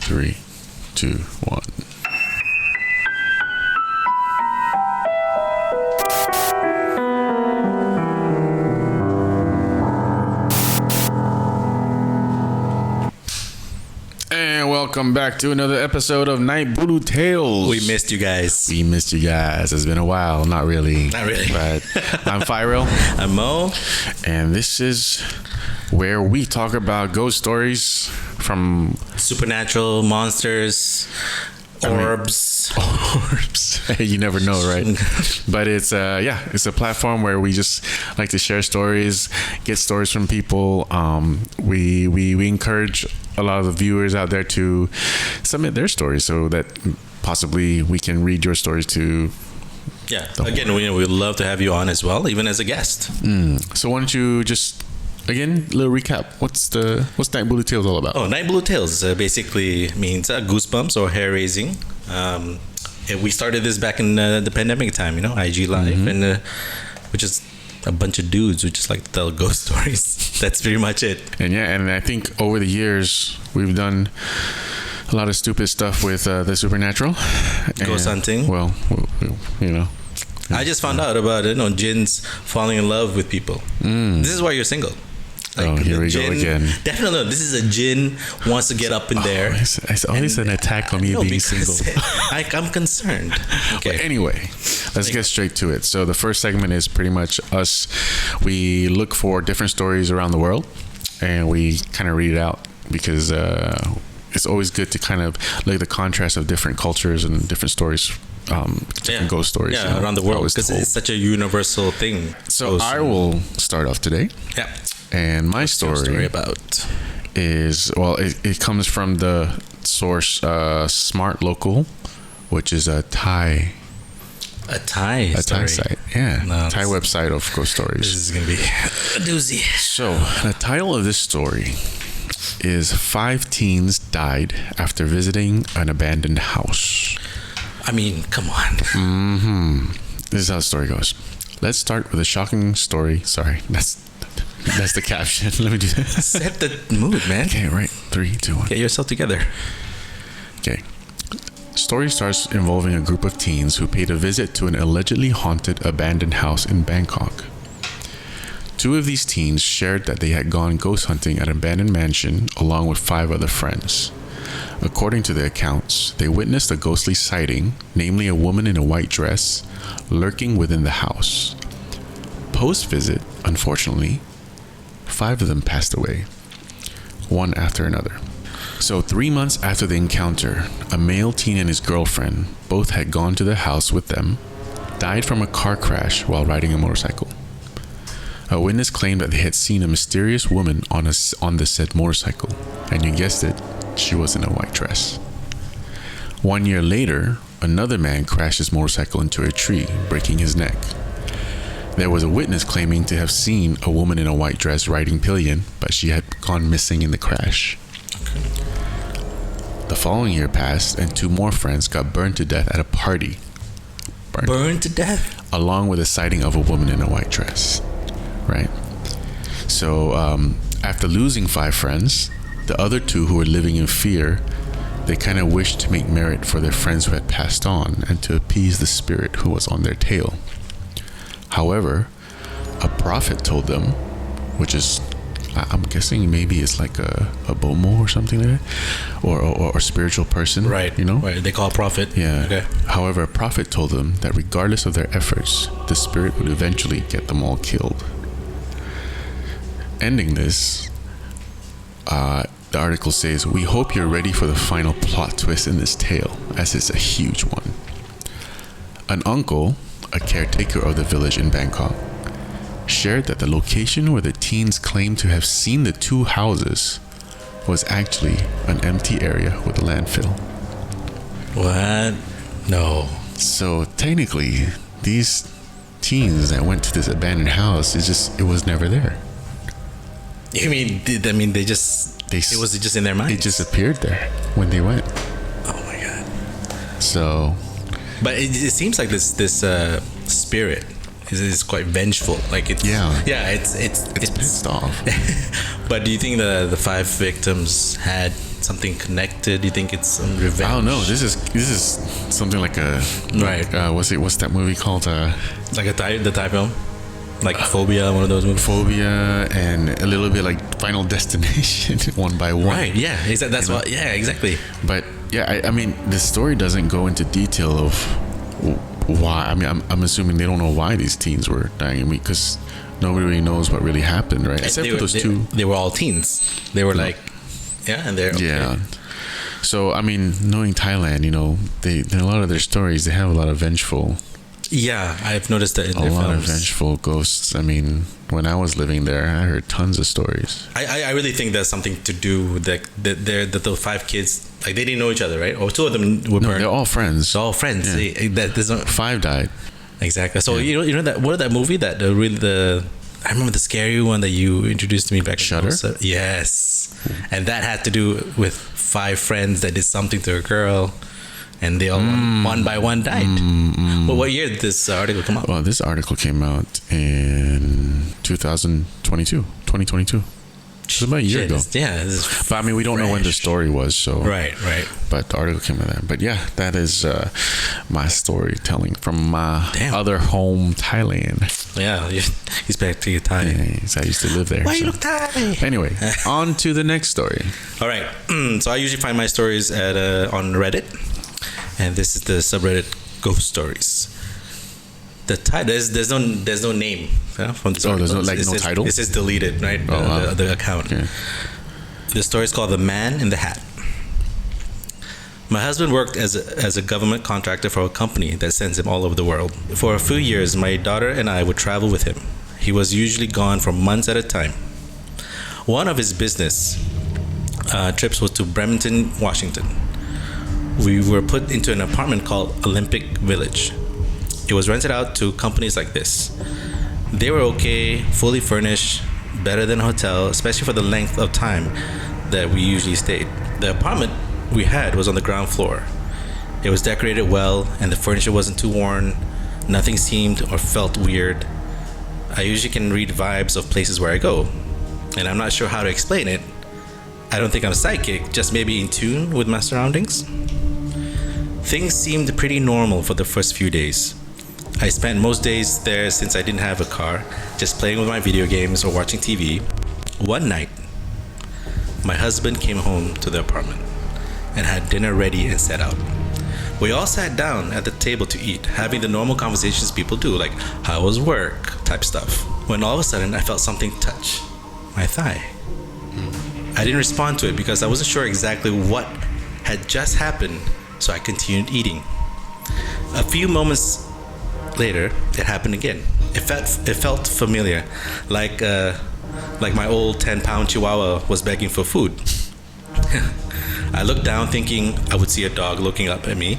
3, 2, 1. And welcome back to another episode of Naik Bulu Tales. We missed you guys. It's been a while. Not really. But I'm Fairil. I'm Mo. And this is where we talk about ghost stories from supernatural monsters, orbs. You never know, right? But it's a platform where we just like to share stories, get stories from people. We encourage a lot of the viewers out there to submit their stories so that possibly we can read your stories to. Yeah. Again, we'd love to have you on as well, even as a guest. So why don't you just, again, a little recap. What's Naik Bulu Tales all about? Naik Bulu Tales basically means goosebumps or hair raising. We started this back in the pandemic time, IG Live, and which is a bunch of dudes who just like to tell ghost stories. That's pretty much it. And I think over the years we've done a lot of stupid stuff with the supernatural, ghost hunting. Well, I just found out about jinns falling in love with people. This is why you're single. Here we go again. Definitely, this is a jinn wants to get up in there. It's always an attack on me being single. I'm concerned. Okay. But anyway, let's get straight to it. So the first segment is pretty much us. We look for different stories around the world, and we kind of read it out because it's always good to kind of look at the contrast of different cultures and different stories. Different ghost stories around the world, because it's such a universal thing. So I will start off today. Yeah. And my story about is, it comes from the source Smart Local, which is a Thai site. Yeah. No, Thai website of ghost stories. This is going to be a doozy. So the title of this story is 5 Teens Died After Visiting an Abandoned House. I mean, come on. This is how the story goes. Let's start with a shocking story. Sorry, that's the caption. Let me do that. Set the mood, man. Okay, right. 3, 2, 1. Get yourself together. Okay. Story starts involving a group of teens who paid a visit to an allegedly haunted abandoned house in Bangkok. 2 of these teens shared that they had gone ghost hunting at an abandoned mansion along with 5 other friends. According to the accounts, they witnessed a ghostly sighting, namely a woman in a white dress, lurking within the house. Post-visit, unfortunately, 5 of them passed away, one after another. So 3 months after the encounter, a male teen and his girlfriend, both had gone to the house with them, died from a car crash while riding a motorcycle. A witness claimed that they had seen a mysterious woman on the said motorcycle, and you guessed it, she was in a white dress. 1 year later, another man crashed his motorcycle into a tree, breaking his neck. There was a witness claiming to have seen a woman in a white dress riding pillion, but she had gone missing in the crash. The following year passed, and 2 more friends got burned to death at a party. Burned to death? Along with a sighting of a woman in a white dress. Right? So, after losing 5 friends, the other 2 who were living in fear, they kind of wished to make merit for their friends who had passed on and to appease the spirit who was on their tail. However, a prophet told them, which is, I'm guessing maybe it's like a bomo or something like that, or a spiritual person, right? Right. They call a prophet. Yeah. Okay. However, a prophet told them that regardless of their efforts, the spirit would eventually get them all killed. Ending this, the article says, "We hope you're ready for the final plot twist in this tale, as it's a huge one." An uncle, a caretaker of the village in Bangkok, shared that the location where the teens claimed to have seen the 2 houses was actually an empty area with a landfill. What? No. So technically, these teens that went to this abandoned house, it was never there. You mean? It was just in their mind. It just appeared there when they went. Oh my god. So. But it seems like this spirit is quite vengeful. Like it's it's pissed off. But do you think the 5 victims had something connected? Do you think it's revenge? I don't know. This is something like a Right. What's that movie called? Like the Thai film, like Phobia, one of those movies. Phobia, and a little bit like Final Destination, One by One. Right. Yeah. That's what. Yeah. Exactly. But yeah, I mean, the story doesn't go into detail of why. I mean, I'm assuming they don't know why these teens were dying. I mean, because nobody really knows what really happened, right? Except for those two. They were all teens. They were like, yeah, and they're okay. Yeah. So I mean, knowing Thailand, they in a lot of their stories they have a lot of vengeful. Yeah, I've noticed that in their films. A lot of vengeful ghosts. I mean, when I was living there, I heard tons of stories. I really think that's something to do with that the 5 kids, like they didn't know each other, right? Or 2 of them were burned. They're all friends. They're all friends. Yeah. 5 died. Exactly. So you know that, what that movie that I remember the scary one that you introduced to me back. Shutter? Yes. And that had to do with 5 friends that did something to a girl, and they all one by one died. Well, what year did this article come out? Well, this article came out in 2022. It's about a year ago. Yeah. But I mean, we don't know when the story was, so. Right. But the article came out then. But yeah, that is my storytelling from my other home, Thailand. Yeah, he's back to your Thai. Yeah, I used to live there. Why you look Thai? Anyway, on to the next story. All right. So I usually find my stories on Reddit, and this is the subreddit Ghost Stories. The title, there's no name from this article. There's no title? It says deleted, right? The account. Okay. The story is called The Man in the Hat. My husband worked as a government contractor for a company that sends him all over the world. For a few years, my daughter and I would travel with him. He was usually gone for months at a time. One of his business trips was to Bremerton, Washington. We were put into an apartment called Olympic Village. It was rented out to companies like this. They were okay, fully furnished, better than a hotel, especially for the length of time that we usually stayed. The apartment we had was on the ground floor. It was decorated well, and the furniture wasn't too worn. Nothing seemed or felt weird. I usually can read vibes of places where I go, and I'm not sure how to explain it. I don't think I'm psychic, just maybe in tune with my surroundings. Things seemed pretty normal for the first few days. I spent most days there since I didn't have a car, just playing with my video games or watching TV. One night, my husband came home to the apartment and had dinner ready and set out. We all sat down at the table to eat, having the normal conversations people do, like how was work type stuff, when all of a sudden I felt something touch my thigh. I didn't respond to it because I wasn't sure exactly what had just happened, so I continued eating. A few moments later, it happened again. It felt familiar, like my old 10-pound Chihuahua was begging for food. I looked down thinking I would see a dog looking up at me,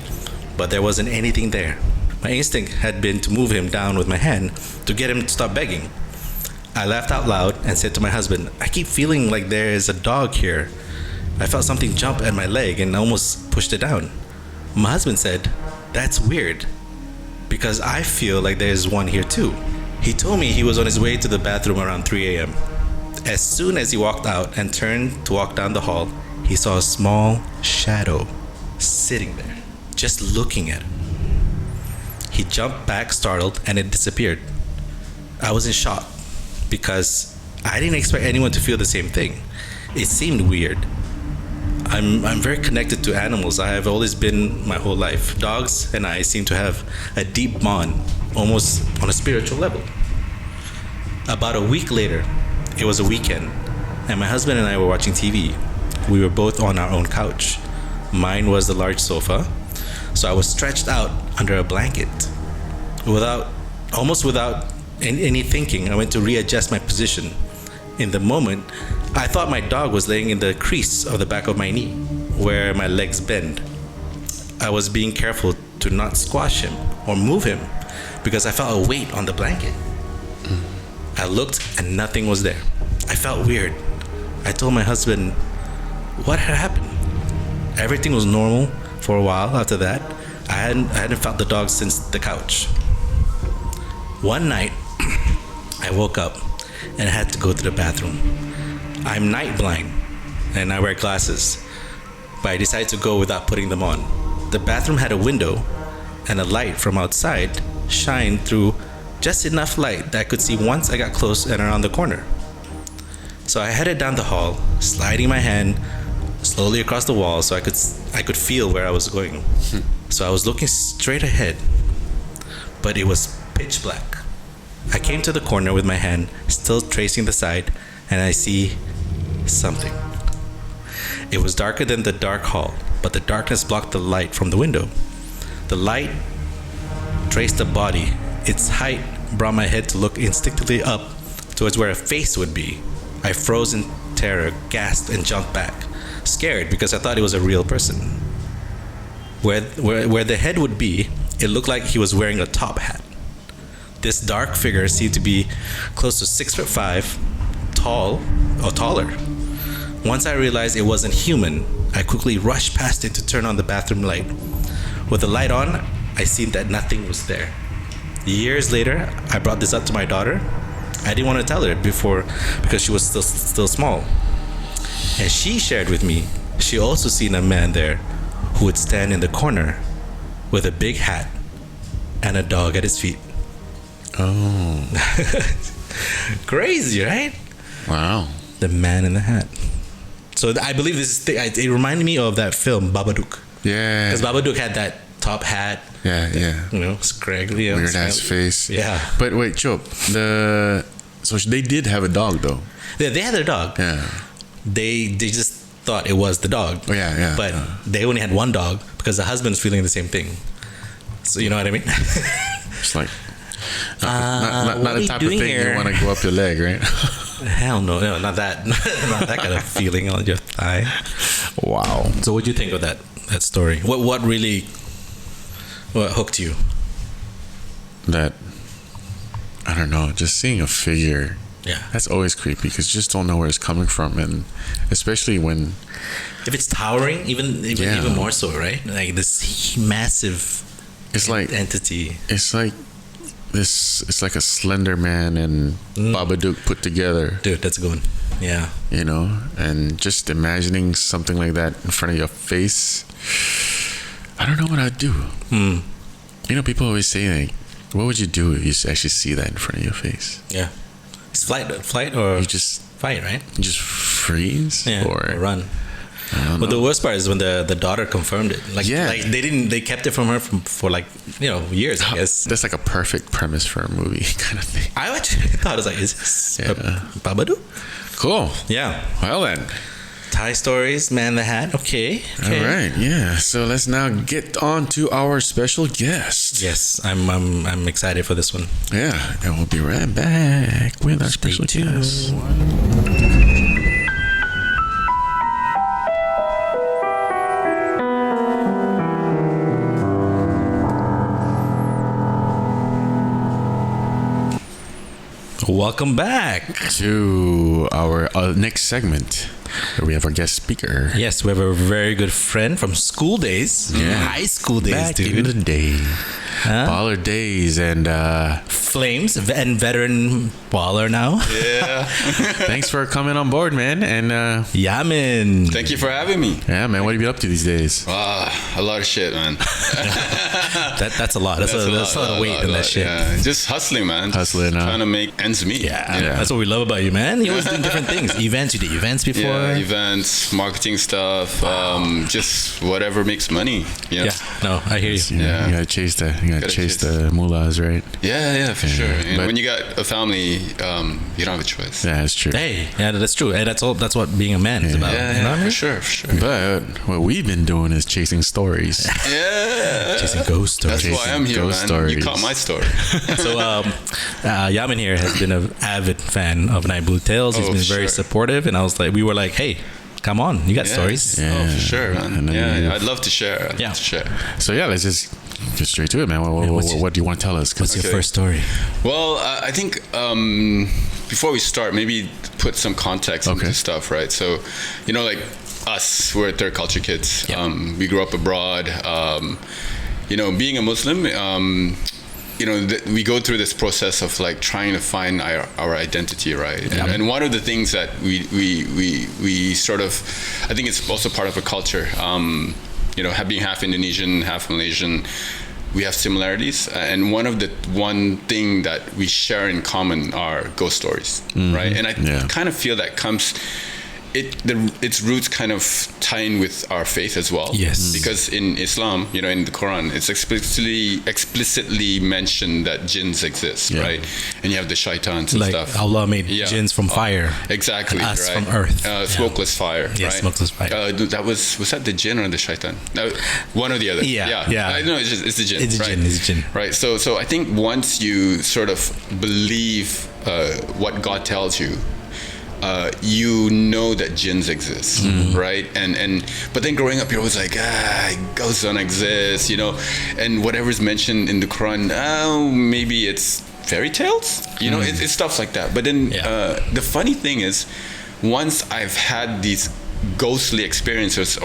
but there wasn't anything there. My instinct had been to move him down with my hand to get him to stop begging. I laughed out loud and said to my husband, I keep feeling like there is a dog here. I felt something jump at my leg and almost pushed it down. My husband said, that's weird, because I feel like there's one here too. He told me he was on his way to the bathroom around 3 a.m. As soon as he walked out and turned to walk down the hall, he saw a small shadow sitting there, just looking at him. He jumped back startled and it disappeared. I was in shock because I didn't expect anyone to feel the same thing. It seemed weird. I'm very connected to animals. I have always been my whole life. Dogs and I seem to have a deep bond, almost on a spiritual level. About a week later, it was a weekend, and my husband and I were watching TV. We were both on our own couch. Mine was the large sofa, so I was stretched out under a blanket. Almost without any thinking, I went to readjust my position. In the moment, I thought my dog was laying in the crease of the back of my knee, where my legs bend. I was being careful to not squash him or move him because I felt a weight on the blanket. I looked and nothing was there. I felt weird. I told my husband what had happened. Everything was normal for a while after that. I hadn't felt the dog since the couch. One night, I woke up and had to go to the bathroom. I'm night blind and I wear glasses. but I decided to go without putting them on. The bathroom had a window, and a light from outside shined through just enough light that I could see once I got close and around the corner. So I headed down the hall, sliding my hand slowly across the wall so I could feel where I was going. So I was looking straight ahead, but it was pitch black. I came to the corner with my hand still tracing the side, and I see something. It was darker than the dark hall, but the darkness blocked the light from the window. The light traced the body. Its height brought my head to look instinctively up towards where a face would be. I froze in terror, gasped, and jumped back, scared because I thought it was a real person. Where the head would be, it looked like he was wearing a top hat. This dark figure seemed to be close to 6'5", tall or taller. Once I realized it wasn't human, I quickly rushed past it to turn on the bathroom light. With the light on, I seen that nothing was there. Years later, I brought this up to my daughter. I didn't want to tell her before because she was still small. And she shared with me she also seen a man there who would stand in the corner with a big hat and a dog at his feet. Oh. Crazy, right? Wow. The man in the hat. So I believe it reminded me of that film Babadook. Yeah. Because Babadook had that top hat. Yeah. Scraggly. Weird ass face. Yeah. But wait, Chop. So they did have a dog though. Yeah, they had their dog. Yeah. They just thought it was the dog. Oh yeah. But they only had one dog because the husband's feeling the same thing. So you know what I mean? It's like not the type of thing here? you want to go up your leg, right? Hell no, not that, not that kind of feeling on your thigh. Wow. So what do you think of that story? What really hooked you? That, I don't know, just seeing a figure. Yeah. That's always creepy because you just don't know where it's coming from, and especially when if it's towering, even more so, right? Like this massive entity. It's like this. It's like a Slender Man and Babadook put together. Dude, that's a good one. Yeah. You know, and just imagining something like that in front of your face. I don't know what I'd do. You know, people always say like, what would you do if you actually see that in front of your face? Yeah. It's flight or you just fight, right? You just freeze or run. But the worst part is when the daughter confirmed it. Like they kept it from her for like, years, I guess. That's like a perfect premise for a movie kind of thing. I actually thought it was like, is this Babadook? Cool. Yeah. Well then. Thai stories, man the hat. Okay. All right. Yeah. So let's now get on to our special guest. Yes, I'm excited for this one. Yeah, and we'll be right back with our special guest. Welcome back to our next segment, where we have our guest speaker. Yes, we have a very good friend from school days. Yeah. High school days, back dude. In the day. Baller days and Flames and veteran baller now. Yeah. Thanks for coming on board, man. And Yamin. Thank you for having me. Yeah, man. What have you been up to these days? A lot of shit, man. That's a lot. That's a lot of weight in that shit. Yeah. Just hustling, man. Hustling. Trying to make ends meet. Yeah. That's what we love about you, man. You always doing different things. Events. You did events before. Yeah, events, marketing stuff, just whatever makes money. You know? Yeah. No, I hear you. Yeah. You gotta chase the mullahs, right? Yeah, for sure. And when you got a family, you don't have a choice. Yeah, that's true. Hey, yeah, that's true. Hey, that's what being a man is about. Yeah, you know what I mean? for sure. But what we've been doing is chasing stories. Yeah. Chasing ghost stories. That's why I'm here, man. Stories. You caught my story. So, Yamin here has been an avid fan of Naik Bulu Tales. He's been very supportive, and we were like, hey, come on, you got stories. Yeah. Oh, for sure, man. I'd love to share. So let's just get straight to it, man. What do you want to tell us? What's your first story? Well, I think before we start, maybe put some context into stuff, right? So, like us, we're third culture kids. We grew up abroad. Being a Muslim, we go through this process of like trying to find our identity, right? And one of the things that we sort of, I think it's also part of a culture, being half Indonesian, half Malaysian, we have similarities, and one thing that we share in common are ghost stories, right? And I kind of feel that its roots kind of tie in with our faith as well. Yes. Because in Islam, in the Quran, it's explicitly mentioned that jinns exist, right? And you have the shaitans and like stuff. Allah made jinns from fire. Exactly. And us right? from earth. Smokeless fire. Yeah, right? smokeless fire. Was that the jinn or the shaitan? One or the other. Yeah. I know it's the jinn. It's a jinn. It's a jinn. Right. So I think once you sort of believe what God tells you, you know that jinns exist, right? But then growing up, you're always like, ghosts don't exist, and whatever's mentioned in the Quran, maybe it's fairy tales, it's stuff like that. But then the funny thing is, once I've had these ghostly experiences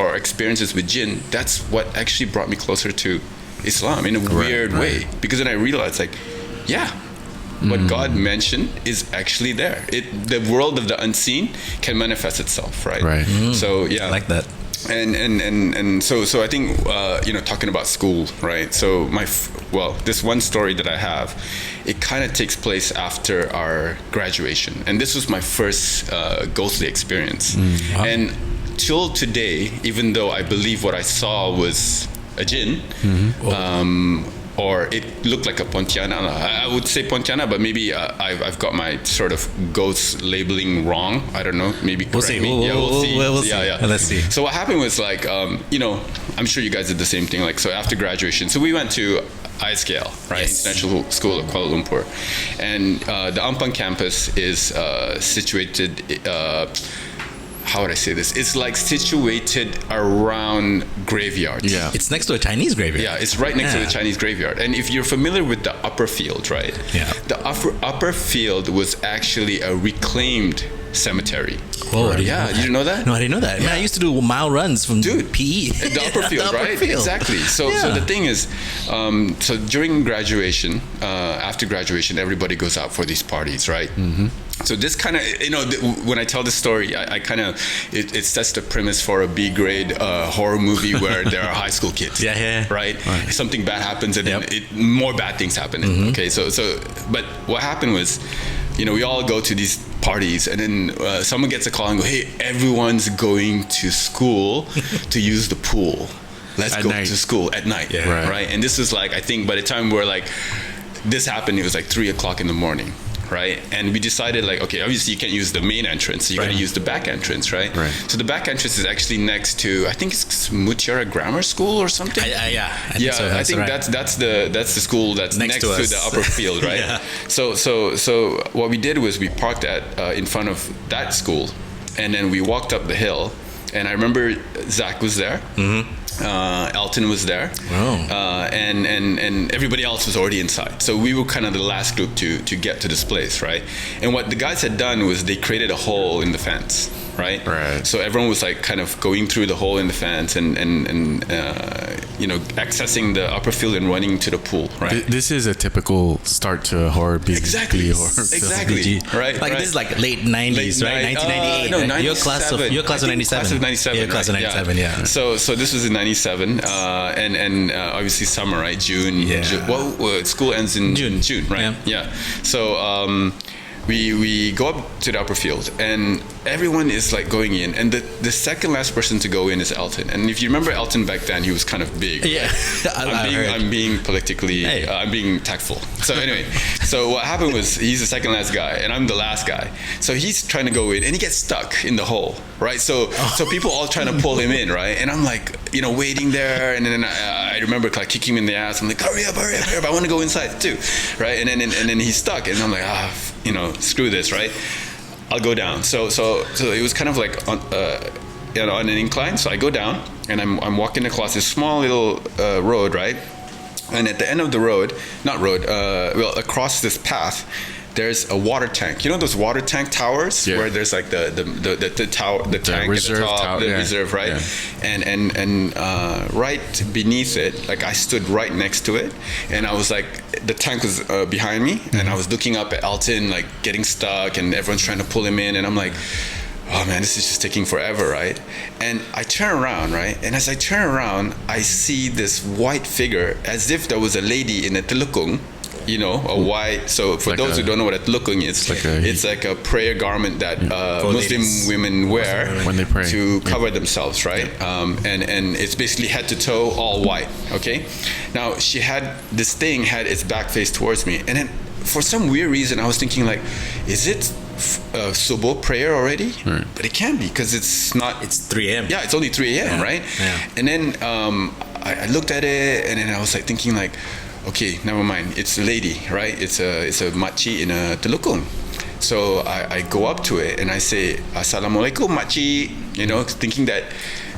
with jinn, that's what actually brought me closer to Islam in a weird way, because then I realized, like, what God mentioned is actually there. The world of the unseen can manifest itself, right? Right. So I like that. And so I think talking about school, right? So this one story that I have, it kind of takes place after our graduation, and this was my first ghostly experience. Wow. And till today, even though I believe what I saw was a jinn, or it looked like a Pontiana. I would say Pontiana, but maybe I've got my sort of ghost labeling wrong. I don't know. Maybe we'll see. We'll see. We'll see. Let's see. So what happened was, like, I'm sure you guys did the same thing. Like, so after graduation, so we went to ISKL, right? Yes. International School of Kuala Lumpur. And the Ampang campus is situated... how would I say this? It's like situated around graveyards. Yeah. It's next to a Chinese graveyard. Yeah, it's right next to the Chinese graveyard. And if you're familiar with the upper field, right? Yeah. The upper field was actually a reclaimed cemetery. Oh, you didn't know that? No, I didn't know that. Yeah. Man, I used to do mile runs from PE. The upper field, the upper right? Field. Exactly. So the thing is, so during graduation, after graduation, everybody goes out for these parties, right? Mm-hmm. So this kind of, when I tell this story, I kind of, it sets the premise for a B-grade horror movie where there are high school kids. Yeah. Right? Something bad happens and then more bad things happen. Mm-hmm. Okay, so, but what happened was, we all go to these parties, and then someone gets a call and go, hey, everyone's going to school to use the pool. Let's go to school at night. Yeah. Right? And this is like, I think by the time this happened, it was like 3:00 in the morning. Right, and we decided, like, okay, obviously you can't use the main entrance, so you got to use the back entrance, right? So the back entrance is actually next to, I think it's Mutiara Grammar School or something. I think that's the school that's next to the upper field, right? So what we did was we parked in front of that school, and then we walked up the hill, and I remember Zach was there. Mm-hmm. Elton was there. Wow. And everybody else was already inside. So we were kind of the last group to get to this place, right? And what the guys had done was they created a hole in the fence, right? So everyone was like kind of going through the hole in the fence and accessing the upper field and running to the pool, right? This is a typical start to a horror BG. Exactly. Right. Like this is like late 90s, right? 1998. No, 97. Your class of 97. Class of 97. Yeah, class of 97, yeah. So this was in 97, and obviously summer, right? June. School ends in June, right? Yeah. So we go up to the upper field, and everyone is like going in, and the second last person to go in is Elton. And if you remember Elton back then, he was kind of big. Yeah. I'm being politically, I'm being tactful. So anyway, so what happened was he's the second last guy, and I'm the last guy. So he's trying to go in, and he gets stuck in the hole, right? So people all trying to pull him in, right? And I'm like, waiting there, and then I remember like kicking him in the ass. I'm like, hurry up! I want to go inside too, right? And then he's stuck, and I'm like, screw this, right? I'll go down. So it was kind of like on an incline. So I go down, and I'm walking across this small little road, right? And at the end of the road, across this path, there's a water tank. You know those water tank towers where there's like the tower, the tank reserve at the top, tower, the reserve, right? Yeah. And right beneath it, like I stood right next to it, and I was like, the tank was behind me, and I was looking up at Elton, like getting stuck, and everyone's trying to pull him in, and I'm like, oh man, this is just taking forever, right? And I turn around, right? And as I turn around, I see this white figure, as if there was a lady in a telukung, you know, a white. So for like those who don't know what a telukung is, it's like a prayer garment that Muslim women wear when they pray to cover themselves, right? And it's basically head to toe, all white. Okay. Now she had this thing had its back face towards me, and then for some weird reason I was thinking like, is it subuh prayer already? Right. But it can't be because it's not. It's 3 a.m. Yeah, it's only 3 a.m. Right? Yeah. And then I looked at it, and then I was like thinking like, okay, never mind. It's a lady, right? It's a makcik in a telukung. So I go up to it and I say, Assalamualaikum makcik, you know, thinking that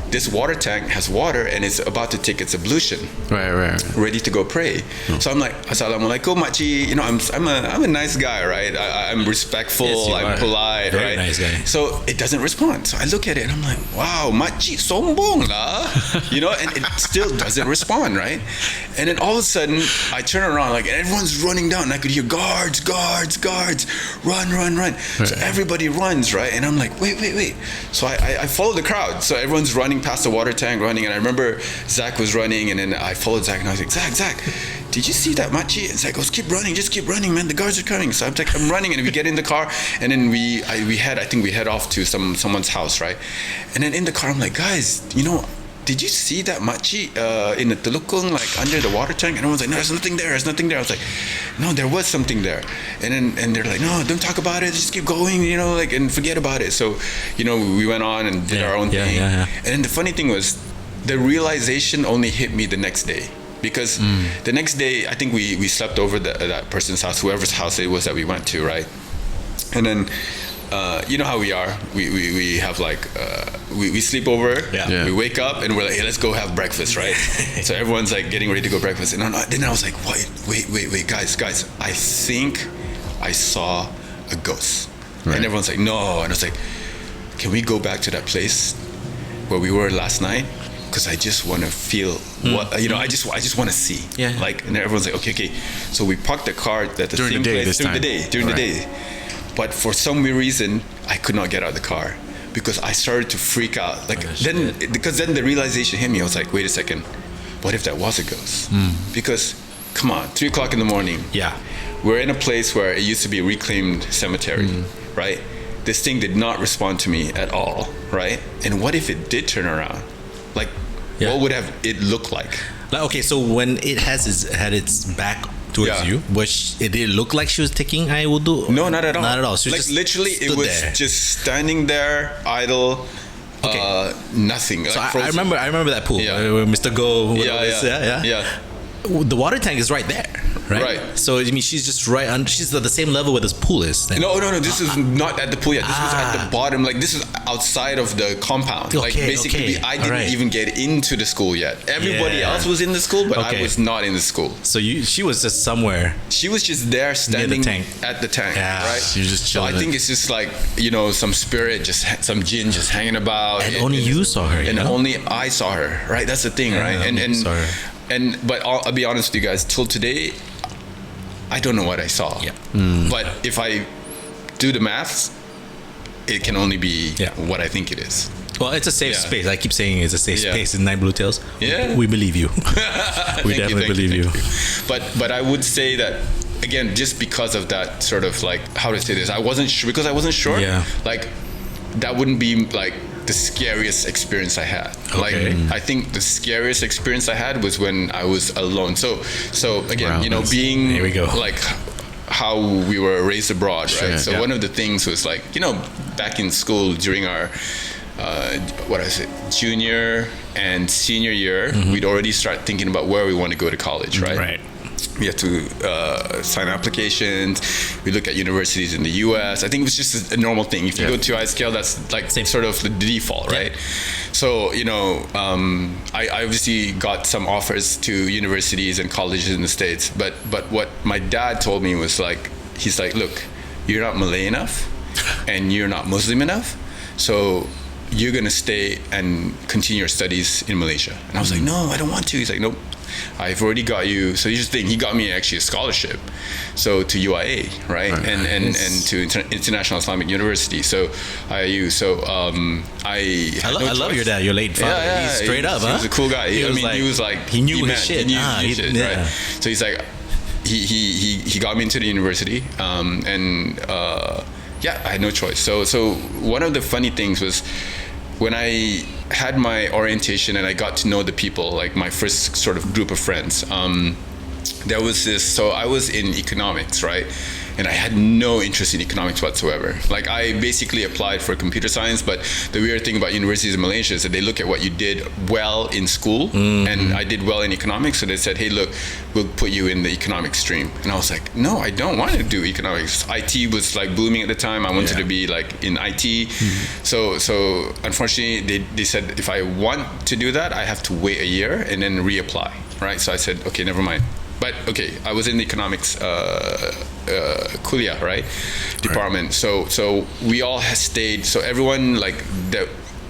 this water tank has water and it's about to take its ablution. Right. Ready to go pray. So I'm like, Assalamualaikum makcik. You know, I'm a nice guy, right? I'm respectful, Yes, I'm polite, very right? nice guy. So it doesn't respond. So I look at it and I'm like, wow, makcik sombong lah. You know, and it still doesn't respond, right? And then all of a sudden I turn around, like everyone's running down and I could hear guards, run. So everybody runs, right? And I'm like, wait. So I follow the crowd. So everyone's running past the water tank, and I remember Zach was running, and then I followed Zach, and I was like, Zach, did you see that makcik? And Zach goes, keep running, man, the guards are coming. So I'm running, and we get in the car, and then we head off to someone's house, right? And then in the car, I'm like, guys, you know, did you see that makcik in the telukung, like under the water tank? And everyone's like, no, there's nothing there. I was like, no, there was something there. And they're like, no, don't talk about it. Just keep going, you know, like, and forget about it. So, you know, we went on and did our own thing. Yeah. And then the funny thing was, the realization only hit me the next day. Because the next day, I think we slept over that person's house, whoever's house it was that we went to, right? And then, you know how we are. We have like we sleep over. Yeah. We wake up and we're like, hey, let's go have breakfast, right? So everyone's like getting ready to go breakfast, and then I was like, wait, guys, I think I saw a ghost. Right. And everyone's like, no, and I was like, can we go back to that place where we were last night? Because I just want to feel what, you know, I just want to see. Yeah. Like, and everyone's like, okay. So we parked the car at the During same the day place during the day. But for some weird reason, I could not get out of the car because I started to freak out. Like because then the realization hit me. I was like, wait a second, what if that was a ghost? Because come on, 3:00 in the morning. Yeah. We're in a place where it used to be a reclaimed cemetery, right? This thing did not respond to me at all, right? And what if it did turn around? Like, what would have it looked like? Like, okay, so when it had its back towards you, did it look like she was taking I wudu? No, not at all. Not at all. She like just literally, it stood was there. just standing there, idle. Okay. Nothing. So Like I remember that pool where Mr. Go. Yeah. The water tank is right there, right? Right. So I mean, she's just right under. She's at the same level where this pool is. Then. No. This is not at the pool yet. This was at the bottom. Like, this is outside of the compound. Like, basically, I didn't even get into the school yet. Everybody else was in the school, but I was not in the school. So she was just somewhere. She was just there standing at the tank, right? She was just chilling. So I think it's just like, you know, some spirit, some jinn just hanging about. And only you saw her. And only I saw her, right? That's the thing, right? But I'll be honest with you guys. Till today, I don't know what I saw. Yeah. But if I do the maths, it can only be what I think it is. Well, it's a safe space. I keep saying it's a safe space in Naik Bulu Tales. Yeah. We believe you. We definitely believe you. But I would say that, again, just because of that sort of, like, how to say this, I wasn't sure, because I wasn't sure. Yeah. Like, that wouldn't be like the scariest experience I had. Okay. Like, I think the scariest experience I had was when I was alone. So again, you know, being here we go. Like how we were raised abroad, right? Sure, So one of the things was, like, you know, back in school during our junior and senior year, we'd already start thinking about where we want to go to college, right? Right. We had to sign applications. We look at universities in the US. I think it was just a normal thing. If you go to iScale, that's like sort of the default, right? So, you know, I obviously got some offers to universities and colleges in the States. But what my dad told me was, like, he's like, look, you're not Malay enough, and you're not Muslim enough, so you're gonna stay and continue your studies in Malaysia. And I was like, no, I don't want to. He's like, nope, I've already got you. So here's the thing, he got me actually a scholarship, so to UIA, right? And to International Islamic University, so IIU. So I love your dad, your late father. He's straight up, He was a cool guy. He was like, he knew his shit. He knew his shit, right? So he's like, he got me into the university, yeah, I had no choice. So one of the funny things was when I had my orientation and I got to know the people, like my first sort of group of friends, there was this, so I was in economics, right? And I had no interest in economics whatsoever. Like, I basically applied for computer science, but the weird thing about universities in Malaysia is that they look at what you did well in school, and I did well in economics, so they said, hey, look, we'll put you in the economics stream. And I was like, no, I don't want to do economics. IT was like booming at the time. I wanted to be like in IT. So unfortunately, they said if I want to do that, I have to wait a year and then reapply, right? So I said, okay, never mind. But okay, I was in the economics kuliah, right, department. So we all stayed. So everyone, like,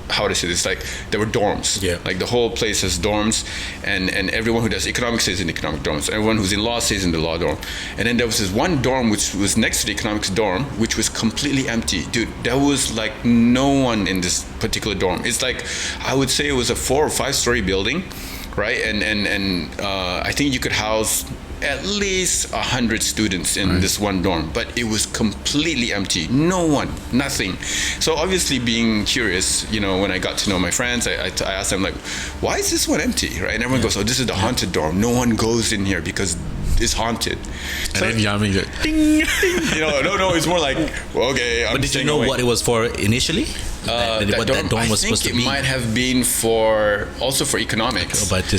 how to say this, like, there were dorms. Yeah. Like, the whole place has dorms, and everyone who does economics stays in economic dorms. Everyone who's in law stays in the law dorm. And then there was this one dorm which was next to the economics dorm, which was completely empty. Dude, there was like no one in this particular dorm. It's like, I would say it was a 4 or 5 story building, right? And I think you could house at least 100 students in this one dorm, but it was completely empty. No one, nothing. So obviously, being curious, you know, when I got to know my friends, I asked them, like, why is this one empty, right? And everyone goes, oh, this is the haunted dorm. No one goes in here because it's haunted. And then Yamin goes, ding, ding. You know, no, it's more like, well, okay, I'm But did you staying know away. what it was for initially? What that dorm was supposed to be? I think it might have been also for economics. But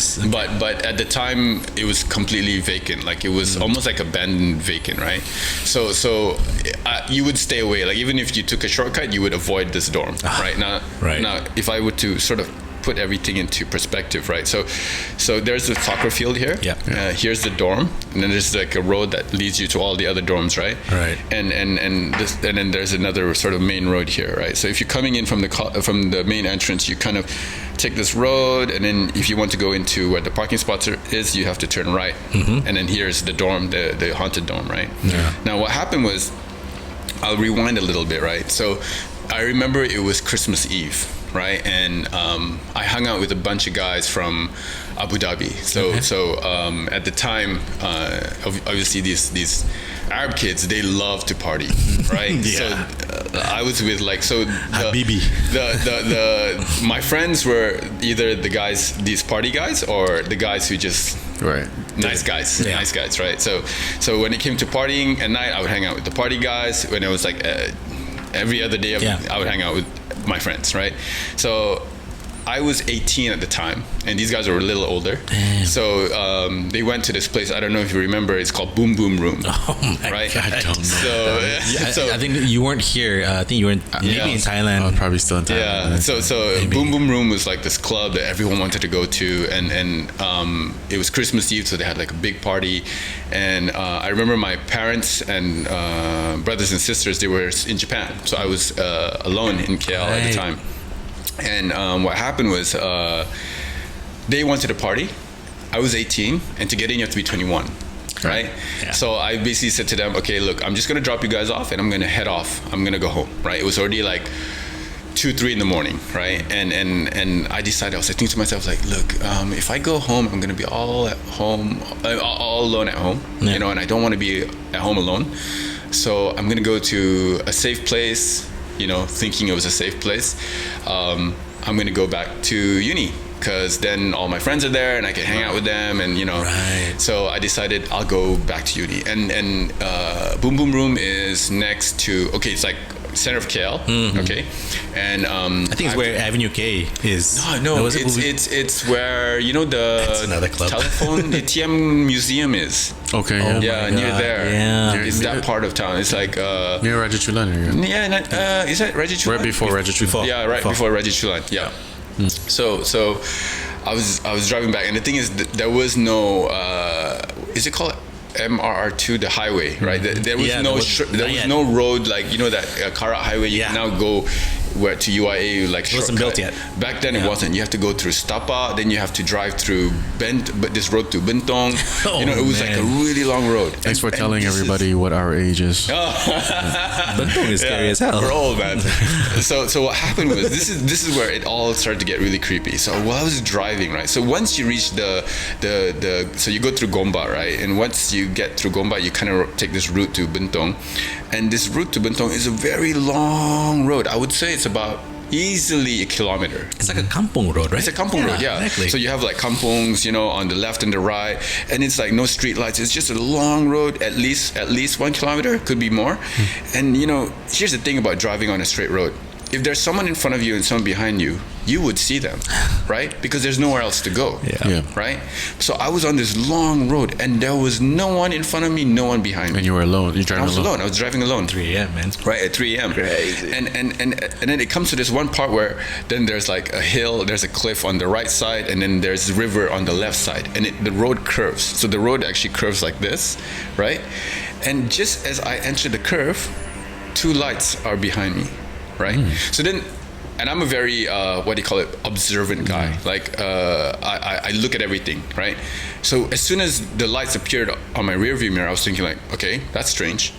at the time it was completely vacant. Like, it was almost like abandoned, vacant, right? So you would stay away. Like, even if you took a shortcut, you would avoid this dorm, right? Now, if I were to sort of put everything into perspective, right? So there's a soccer field here. Yeah. Here's the dorm, and then there's like a road that leads you to all the other dorms, right? Right. And then there's another sort of main road here, right? So if you're coming in from the main entrance, you kind of take this road, and then if you want to go into where the parking spots is, you have to turn right. And then here's the dorm, the haunted dorm, right? Yeah. Now what happened was, I'll rewind a little bit, right? So I remember it was Christmas Eve, right? And I hung out with a bunch of guys from Abu Dhabi. So at the time, obviously these Arab kids, they love to party, right? So I was with Habibi. My friends were either these party guys, or the guys who just nice guys, right? So when it came to partying at night, I would hang out with the party guys. When it was like every other day, I would hang out with my friends, right? So I was 18 at the time, and these guys were a little older. Damn. So they went to this place. I don't know if you remember. It's called Boom Boom Room. Oh my right? God. I don't know. I think you weren't here. I think you were maybe in Thailand. I'm probably still in Thailand. Yeah. So Boom Boom Room was like this club that everyone wanted to go to, and it was Christmas Eve, so they had like a big party. And I remember my parents and brothers and sisters, they were in Japan, so I was alone in KL at the time. And what happened was they wanted to party. I was 18, and to get in you have to be 21, right? Yeah. So I basically said to them, okay, look, I'm just gonna drop you guys off, and I'm gonna head off. I'm gonna go home, right? It was already like 2-3 in the morning, right? And I decided, I was thinking to myself, like, look, if I go home, I'm gonna be all at home, all alone at home, you know, and I don't want to be at home alone. So I'm gonna go to a safe place, you know, thinking it was a safe place. I'm gonna go back to uni, because then all my friends are there and I can hang out with them, and you know. Right. So I decided I'll go back to uni, and Boom Boom Room is next to, okay, it's like center of KL, okay, and I think it's where Avenue K is. No, it's where, you know, That's another club. telephone ATM museum is. Okay. Oh Yeah, my near God, there. yeah. It's that part of town. It's like Near Raja Chulan area. is that Raja Chulan? Right before Raja Chulan. Yeah, right before Raja Chulan. Yeah. So I was driving back, and the thing is, there was no is it called MRR2, the highway, right? There was there was no road like that Karak highway. You can now go to UIA like. It wasn't built yet. Back then it wasn't. You have to go through Stapa, then you have to drive through but this road to Bentong. It was like a really long road. Thanks for telling everybody what our age is. Bentong is scary as hell. We're old, man. So what happened was this is where it all started to get really creepy. So while I was driving, right? So once you reach so you go through Gombak, right? And once you get through Gombak, you kind of take this route to Bentong, and this route to Bentong is a very long road. I would say it's about easily a kilometer. It's like a kampong road, right? It's a kampong road, yeah. Exactly. So you have like kampongs, on the left and the right, and it's like no street lights. It's just a long road, at least 1 kilometer, could be more. And here's the thing about driving on a straight road. If there's someone in front of you and someone behind you, you would see them, right? Because there's nowhere else to go, right? So I was on this long road, and there was no one in front of me, no one behind me. And you were alone. You're driving alone. I was alone. I was driving alone. 3 a.m., man. Right, at 3 a.m. Crazy. And then it comes to this one part where then there's like a hill, there's a cliff on the right side, and then there's a river on the left side, and the road curves. So the road actually curves like this, right? And just as I enter the curve, 2 lights are behind me. Right. So then, and I'm a very observant guy. Like I look at everything, right? So as soon as the lights appeared on my rearview mirror, I was thinking like, okay, that's strange.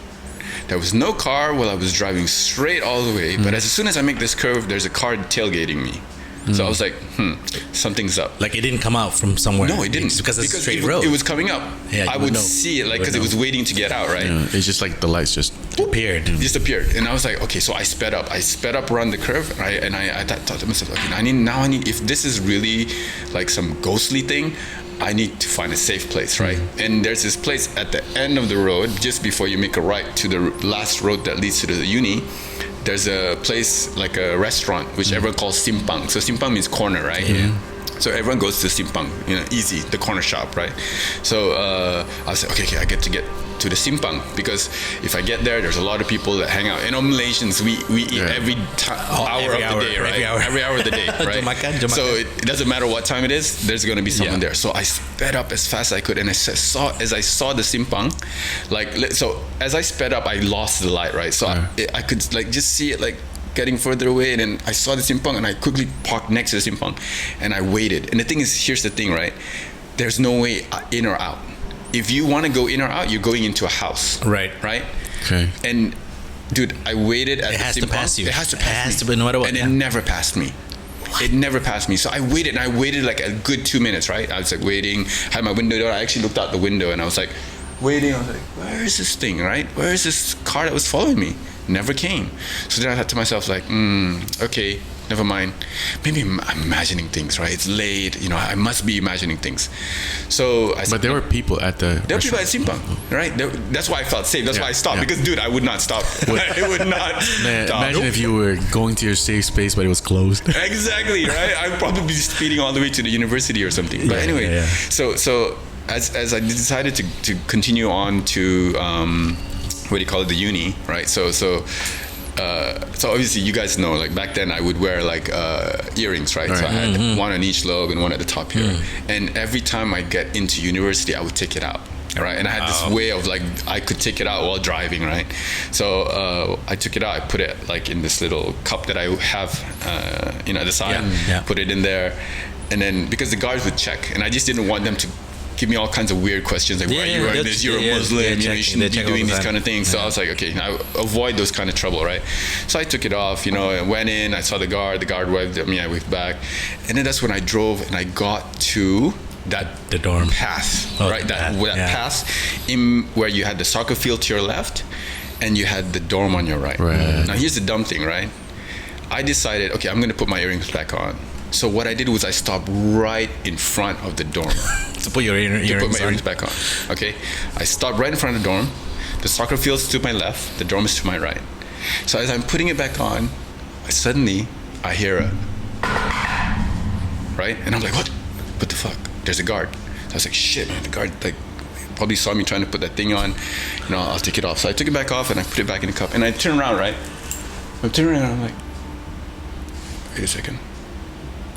There was no car while I was driving straight all the way, but as soon as I make this curve, there's a car tailgating me. So I was like, something's up. Like it didn't come out from somewhere. No, it didn't. Because it's a straight road. It was coming up. Yeah, I would see it like because it was waiting to get out, right? Yeah, it's just like the lights just appeared. And I was like, okay, so I sped up. around the curve, right? And I thought to myself, okay, I need. If this is really like some ghostly thing, I need to find a safe place, right? And there's this place at the end of the road, just before you make a right to the last road that leads to the uni. There's a place like a restaurant which everyone calls simpang. So simpang means corner, right? So everyone goes to simpang, easy, the corner shop, right? So I was like, okay, I get to the simpang, because if I get there, there's a lot of people that hang out. Malaysians, we eat every hour of the day, right? Every hour of the day, right? Jomaka. So it doesn't matter what time it is, there's going to be someone there. So I sped up as fast as I could, and as I saw the simpang, so as I sped up, I lost the light, right? So I could like just see it like getting further away, and then I saw the simpang, and I quickly parked next to the simpang, and I waited. And the thing is, here's the thing, right? There's no way in or out. If you want to go in or out, you're going into a house. Right. Okay. And dude, I waited at it has the to simpang. pass you. It has to pass me. No matter what. And it never passed me. It never passed me. So I waited, and I waited like a good 2 minutes, right? I was like waiting, had my window down. I actually looked out the window, and I was like waiting. I was like, where is this thing, right? Where is this car that was following me? Never came. So then I thought to myself like, okay, never mind. Maybe I'm imagining things, right? It's late, I must be imagining things. So I said, but there were people at the there were people at simpang, right? That's why I felt safe. That's why I stopped, because dude, I would not stop. I would not stop. Imagine if you were going to your safe space but it was closed. Exactly, right? I'd probably be speeding all the way to the university or something. But anyway, so as I decided to continue on to the uni, right? So obviously you guys know, like back then I would wear like earrings, right? So I had one on each lobe and one at the top here. And every time I get into university, I would take it out, right? And I had this way of like, I could take it out while driving, right? So I took it out, I put it like in this little cup that I have, at the side, put it in there. And then because the guards would check, and I just didn't want them to give me all kinds of weird questions like, why are you wearing this? You're a Muslim, you shouldn't be doing these kind of things. So I was like, okay, I avoid those kind of trouble, right? So I took it off, I went in, I saw the guard waved at me, I waved back. And then that's when I drove, and I got to the dorm path, right? That path in where you had the soccer field to your left, and you had the dorm on your right. Now here's the dumb thing, right? I decided, okay, I'm going to put my earrings back on. So what I did was I stopped right in front of the dorm. To put your earrings back on. Okay, I stopped right in front of the dorm. The soccer field's to my left. The dorm is to my right. So as I'm putting it back on, suddenly I hear a right, and I'm like, what the fuck? There's a guard. So I was like, shit, man. The guard like probably saw me trying to put that thing on. I'll take it off. So I took it back off, and I put it back in the cup. And I turn around, right? I'm turning around. I'm like, wait a second.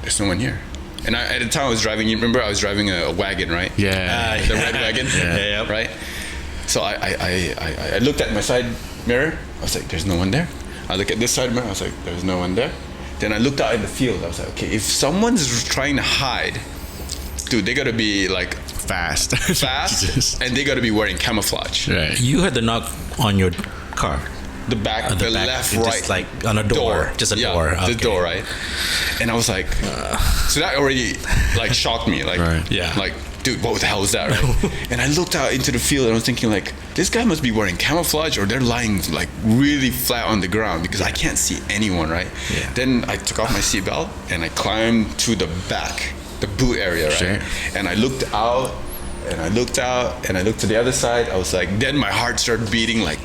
There's no one here. And at the time I was driving, you remember I was driving a wagon, right? Yeah. The red wagon? Yeah. Right? So I looked at my side mirror. I was like, there's no one there. I look at this side mirror. I was like, there's no one there. Then I looked out in the field. I was like, okay, if someone's trying to hide, dude, they gotta be like Fast. and they gotta be wearing camouflage. Right. You heard the knock on your car. The back, On the back, left, just right, like on a door. Just a door. the Okay. door, right? And I was like, so that already like shocked me, like, Right. Yeah. like, dude, what the hell is that, right? And I looked out into the field and I was thinking, like, this guy must be wearing camouflage or they're lying like really flat on the ground because I can't see anyone, right? Yeah. Then I took off my seatbelt and I climbed to the back, the boot area, right? Sure. And I looked out and I looked out and I looked to the other side. I was like, then my heart started beating like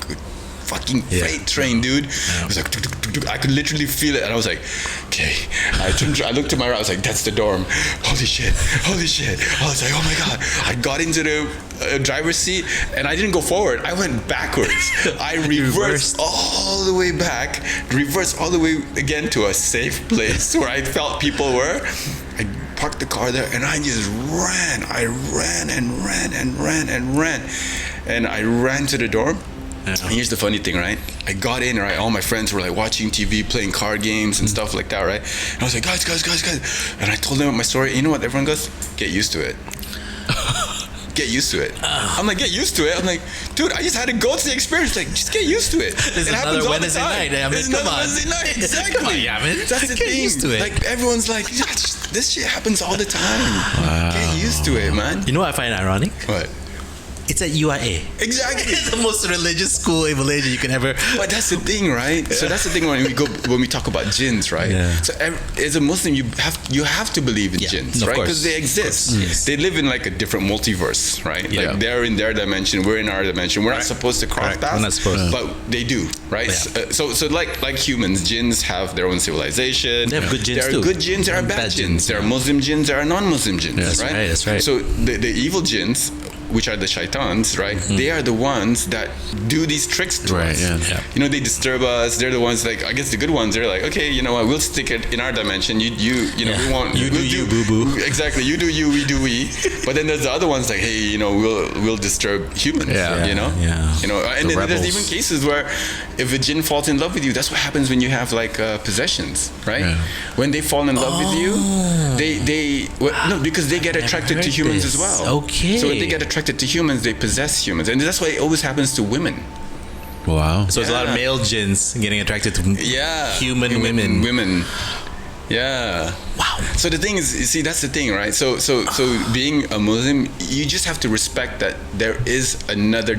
fucking freight train, dude. It was like, tuk, tuk, tuk, tuk. I could literally feel it, and I was like, okay. I looked to my right. I was like, that's the dorm. Holy shit! Holy shit! I was like, oh my god! I got into the driver's seat, and I didn't go forward. I went backwards. I reversed all the way back, reversed all the way again to a safe place where I felt people were. I parked the car there, and I just ran. I ran and ran and ran and ran, and I ran to the dorm. Yeah. And here's the funny thing, right? I got in, right? All my friends were like watching TV, playing card games and stuff like that, right? And I was like, guys. And I told them my story. You know what everyone goes? Get used to it. Get used to it. I'm like, get used to it. I'm like, dude, I just had to go through the experience. Like, just get used to it. This is It happens another all the Wednesday time. night. I mean, It's come another on. Wednesday night. Exactly. Come on, Yamin. That's the Get thing. used to it. Like, everyone's like, yeah, this shit happens all the time. Get used to it, man. You know what I find ironic? What? It's at UIA. Exactly. It's the most religious school in Malaysia you can ever. But that's the thing, right? So that's the thing when we talk about jinns, right? Yeah. So as a Muslim, you have to believe in Yeah, jinns, of right? course. Because they exist. Yes. They live in like a different multiverse, right? Yeah. Like they're in their dimension, we're in our dimension. We're not supposed to cross Correct. paths, We're not supposed to. but they do, right? Yeah. So like humans, jinns have their own civilization. They have good jinns There are too. good jinns, there are And bad bad jinns. jinns, There are yeah. Muslim jinns, there are non-Muslim jinns, That's right? right, that's right. So the evil jinns, which are the shaitans, right? They are the ones that do these tricks to Right, us. yeah. Yeah. You know, they disturb us. They're the ones, like, I guess the good ones, they're like, okay, you know what, we'll stick it in our dimension. You know, Yeah. we want You do we'll you, boo-boo. Exactly. You do you, we do we. But then there's the other ones like, hey, you know, we'll disturb humans. Yeah. You know? Yeah. You know, and The then there's rebels. even cases where if a jinn falls in love with you, that's what happens when you have like possessions, right? Yeah. When they fall in love with you, no, because they get I've attracted to heard humans this. as well. Okay. So when they get attracted to humans, they possess humans, and that's why it always happens to women. Wow. So it's a lot of Yeah. male jinns getting attracted to Yeah, human women. Women. Yeah. Wow. So the thing is, you see, that's the thing, right? So being a Muslim, you just have to respect that there is another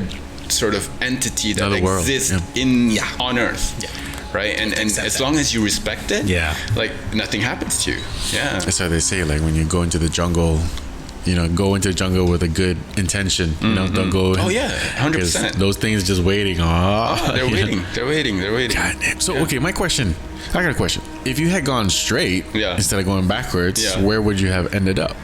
sort of entity that Another world, exists yeah. on Earth. Yeah. Right, and Accept as that. long as you respect it, Yeah. like nothing happens to you. Yeah, That's how they say, like, when you go into the jungle, you know, go into the jungle with a good intention. You know, don't go. Oh, yeah, 100%. 'cause those things just waiting. they're you know. waiting. They're waiting. They're waiting. God damn. So, okay, my question. I got a question. If you had gone straight instead of going backwards, Yeah. where would you have ended up?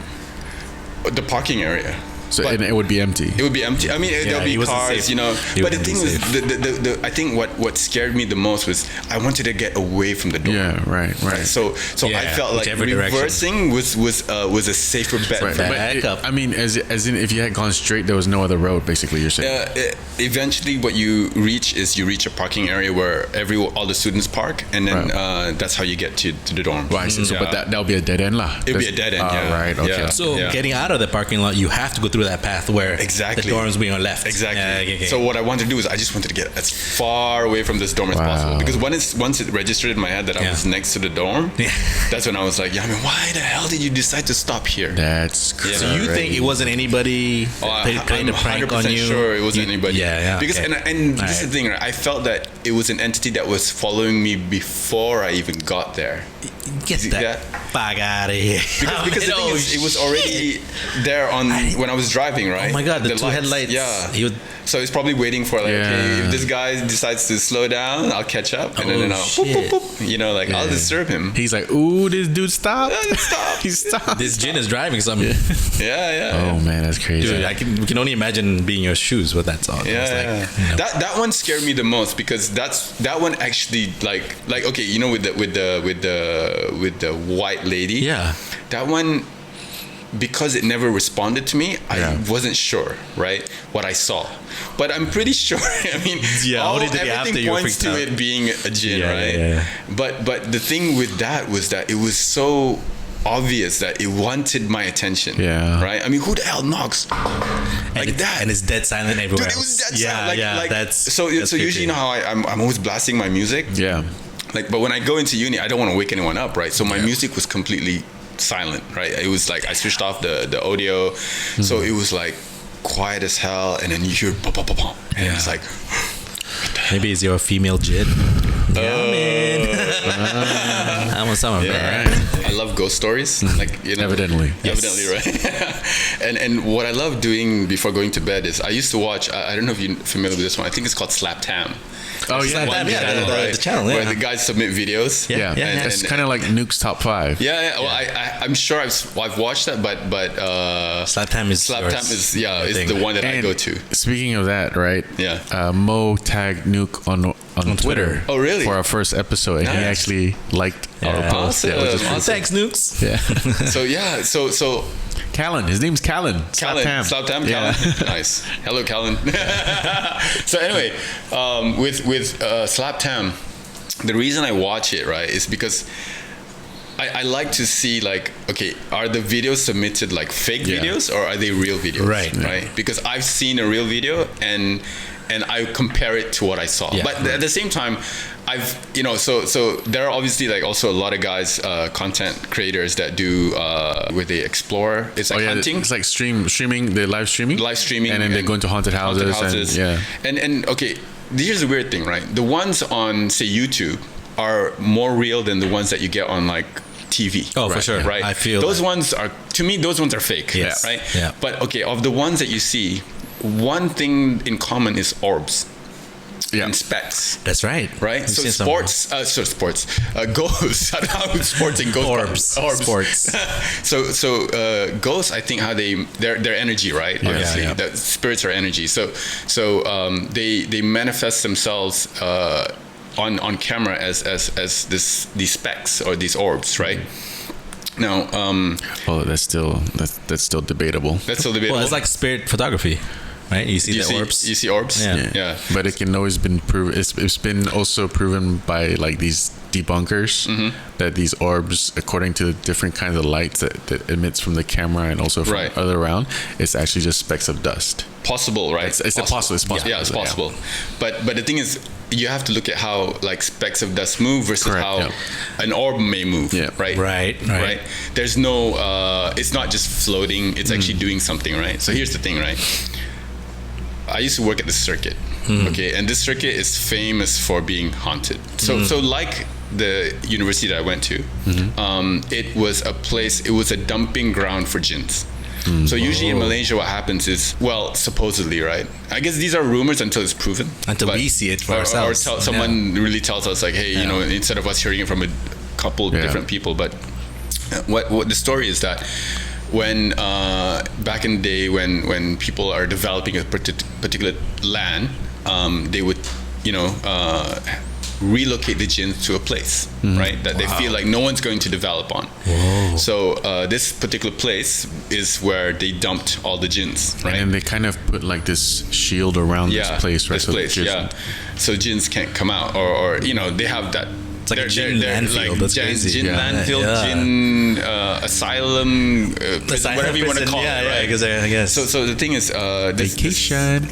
The parking area. So But- and it would be empty. It would be empty. I mean, there'll he be wasn't cars, safe. you know. He But the wasn't thing is, safe. the I think what scared me the most was I wanted to get away from the door. Yeah, right. So I Yeah, felt like whichever direction. reversing was a safer bet. Right. for me. But Back up. I mean, as in, if you had gone straight, there was no other road. Basically, you're saying. Eventually, what you reach a parking area where all the students park, and then that's how you get to the dorm. Right. So, Yeah. but that'll be a dead end, lah. It'll be a dead end. Yeah. Right. Okay. Yeah. So Yeah. getting out of the parking lot, you have to go through that path where Exactly. the dorms being on left. Exactly. Yeah, okay. So what I wanted to do is I just wanted to get as far away from this dorm as Wow. possible, because once it registered in my head that I was next to the dorm, Yeah. that's when I was like, yeah, I mean, why the hell did you decide to stop here? That's crazy. So you think it wasn't anybody that played a prank on you? Sure it wasn't anybody. Yeah. Because okay. and this is Alright. the thing, right? I felt that it was an entity that was following me before I even got there. Get See that that? fuck out of here. Because the thing is, it was already there when I was driving, right? Oh my god, the two lights. headlights. Yeah. He would, So it's probably waiting for like, Yeah. okay, if this guy decides to slow down, I'll catch up, and Oh, then I'll boop, boop, shit. boop, you know, like I'll disturb him. He's like, ooh, this dude stopped. Stop. He stopped. this gin is driving something. Yeah. Oh man, that's crazy. Dude, we can only imagine being in your shoes with that song. Yeah, It's like, you know. that one scared me the most, because that one actually like okay, you know, with the white lady. Yeah. That one, because it never responded to me, I wasn't sure, right, what I saw. But I'm pretty sure. I mean, everything points to it being a jinn, right? Yeah. But the thing with that was that it was so obvious that it wanted my attention. Yeah. Right. I mean, who the hell knocks like that? And it's dead silent everywhere. Dude, it was dead silent. silent. That's so usually, you know how I'm always blasting my music. Yeah. Like, but when I go into uni, I don't want to wake anyone up, right? So my music was completely silent, right? It was like I switched off the audio, so it was like quiet as hell, and then you hear pop pop pop pop, and it's like. Maybe it's your female jinn. Yamin. I want some of that. Right. I love ghost stories. Like, you know, Evidently, right? and what I love doing before going to bed is I used to watch. I don't know if you're familiar with this one. I think it's called Slap Tam. Oh yeah, The channel, where the guys submit videos. Yeah. It's kind of like Nuke's top 5. Yeah. Well, I'm sure I've watched that, but Slap Tam is the one that I go to. Speaking of that, right? Yeah. Mo tagged Nuke on Twitter. Oh, really? For our first episode, and he actually liked our post. Awesome. Which is Awesome. Thanks, Nukes. Yeah. So Callan. His name's Callan. Slap Tam. Yeah. Callan. Nice. Hello, Callan. So anyway, with Slap Tam, the reason I watch it, right, is because I like to see, like, okay, are the videos submitted like fake videos or are they real videos? Right. Because I've seen a real video and I compare it to what I saw. But at the same time, so there are obviously like also a lot of guys, content creators that do where they explore. It's like hunting. It's like streaming. They're live streaming, and then they go into haunted houses. And okay, here's the weird thing, right? The ones on, say, YouTube are more real than the ones that you get on like TV. Oh, for sure. Right. I feel those ones are, to me, those ones are fake. Yes. Right. Yeah. But okay, of the ones that you see, one thing in common is orbs. Yeah. And specs. That's right. Right. So ghosts. Sports and ghosts. Orbs. Sports. so ghosts, I think how their energy, right? Obviously, that spirits are energy. So they manifest themselves on camera as these specks or these orbs, right? Now, that's still debatable. That's still debatable. Well, it's like spirit photography. Right, you see orbs. You see orbs. Yeah. But it can always been proven. It's been also proven by like these debunkers that these orbs, according to the different kinds of lights that emits from the camera and also from other around, it's actually just specks of dust. Possible, right? It's possible. Yeah, it's possible. But the thing is, you have to look at how like specks of dust move versus how an orb may move. Yeah. Right. There's no. It's not just floating. It's actually doing something, right? So here's the thing, right? I used to work at the circuit, okay, and this circuit is famous for being haunted. So like the university that I went to, it was a place. It was a dumping ground for jinns. So usually in Malaysia, what happens is, well, supposedly, right? I guess these are rumors until it's proven. Until we see it for ourselves. Or someone really tells us, like, hey, you know, instead of us hearing it from a couple different people. But what the story is that when back in the day when people are developing a particular land, they would, relocate the jinns to a place, right, that they feel like no one's going to develop on. So this particular place is where they dumped all the jinns, right? And they kind of put like this shield around this place, right? So jinns can't come out, or they have that. It's like a jinn landfill. That's crazy. Jinn landfill, jinn asylum, prison, whatever you want to call it, right? Because I guess. So the thing is, vacation.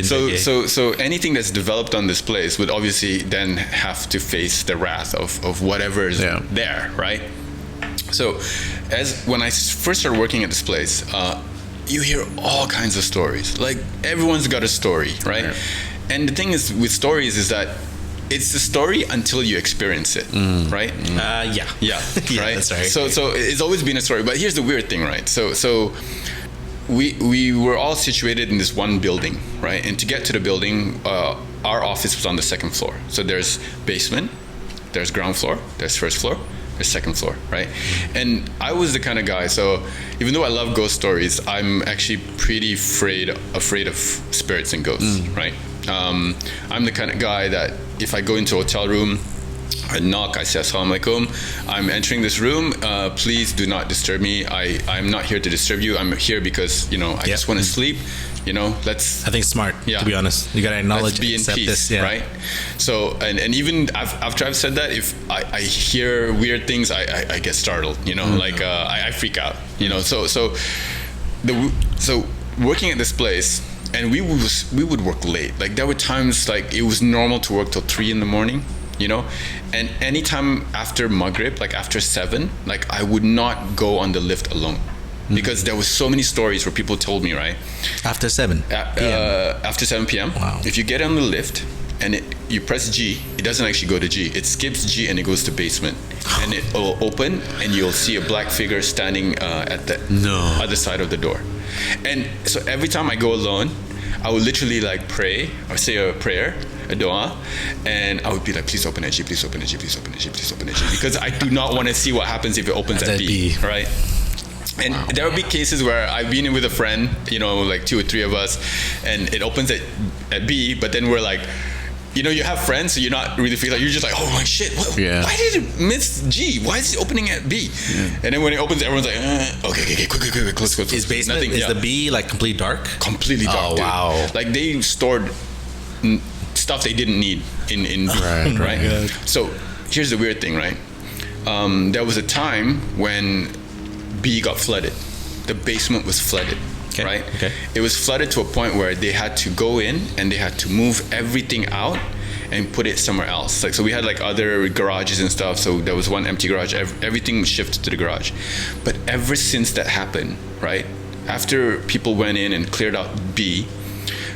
So anything that's developed on this place would obviously then have to face the wrath of whatever is there, right? So, when I first started working at this place, you hear all kinds of stories. Like, everyone's got a story, right? And the thing is with stories is that it's the story until you experience it, right? Yeah, right. That's right. So it's always been a story. But here's the weird thing, right? So we were all situated in this one building, right? And to get to the building, our office was on the second floor. So there's basement, there's ground floor, there's first floor, there's second floor, right? And I was the kind of guy. So even though I love ghost stories, I'm actually pretty afraid of spirits and ghosts, right? I'm the kind of guy that if I go into a hotel room I knock, I say assalamu alaikum, I'm entering this room, please do not disturb me. I'm not here to disturb you. I'm here because, I just want to sleep. Let's... I think it's smart, to be honest. You got to acknowledge, be in accept peace, this. Yeah. right? So, and even after I've said that, if I hear weird things, I get startled, I freak out, So working at this place, and we would work late. Like, there were times, like, it was normal to work till 3 in the morning, and anytime after Maghrib, like after 7, like, I would not go on the lift alone. Because there was so many stories where people told me, right? After 7 p.m. After 7 p.m. Wow. If you get on the lift and you press G, it doesn't actually go to G. It skips G and it goes to basement. And it will open and you'll see a black figure standing at the other side of the door. And so every time I go alone, I would literally like pray or say a prayer, a dua, and I would be like, please open at G, please open at G, please open at G, please open at G. Because I do not want to see what happens if it opens at B, right? And there will be cases where I've been in with a friend, like 2 or 3 of us, and it opens at B, but then we're like, you have friends, so you're not really feeling like, you're just like, oh my shit, why did it miss G? Why is it opening at B? Yeah. And then when it opens, everyone's like, okay, quick, close. Is basement, is the B like completely dark? Completely dark, dude. Wow. Like they stored stuff they didn't need in right? Oh So here's the weird thing, right? There was a time when B got flooded. The basement was flooded, right? Okay. It was flooded to a point where they had to go in and they had to move everything out and put it somewhere else. Like, so we had like other garages and stuff. So there was one empty garage. Everything was shifted to the garage. But ever since that happened, right? After people went in and cleared out B,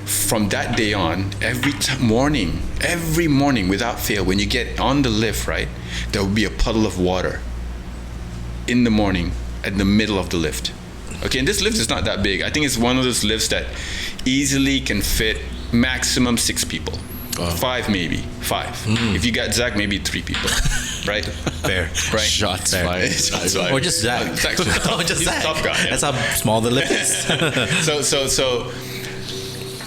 from that day on, every morning without fail, when you get on the lift, right, there will be a puddle of water in the morning at the middle of the lift. Okay, and this lift is not that big. I think it's one of those lifts that easily can fit maximum 6 people. 5 maybe, 5. If you got Zach, maybe 3 people, right? Fair. Right? Shots fired. Or just Zach. He's a tough guy. Yeah. That's how small the lift is. So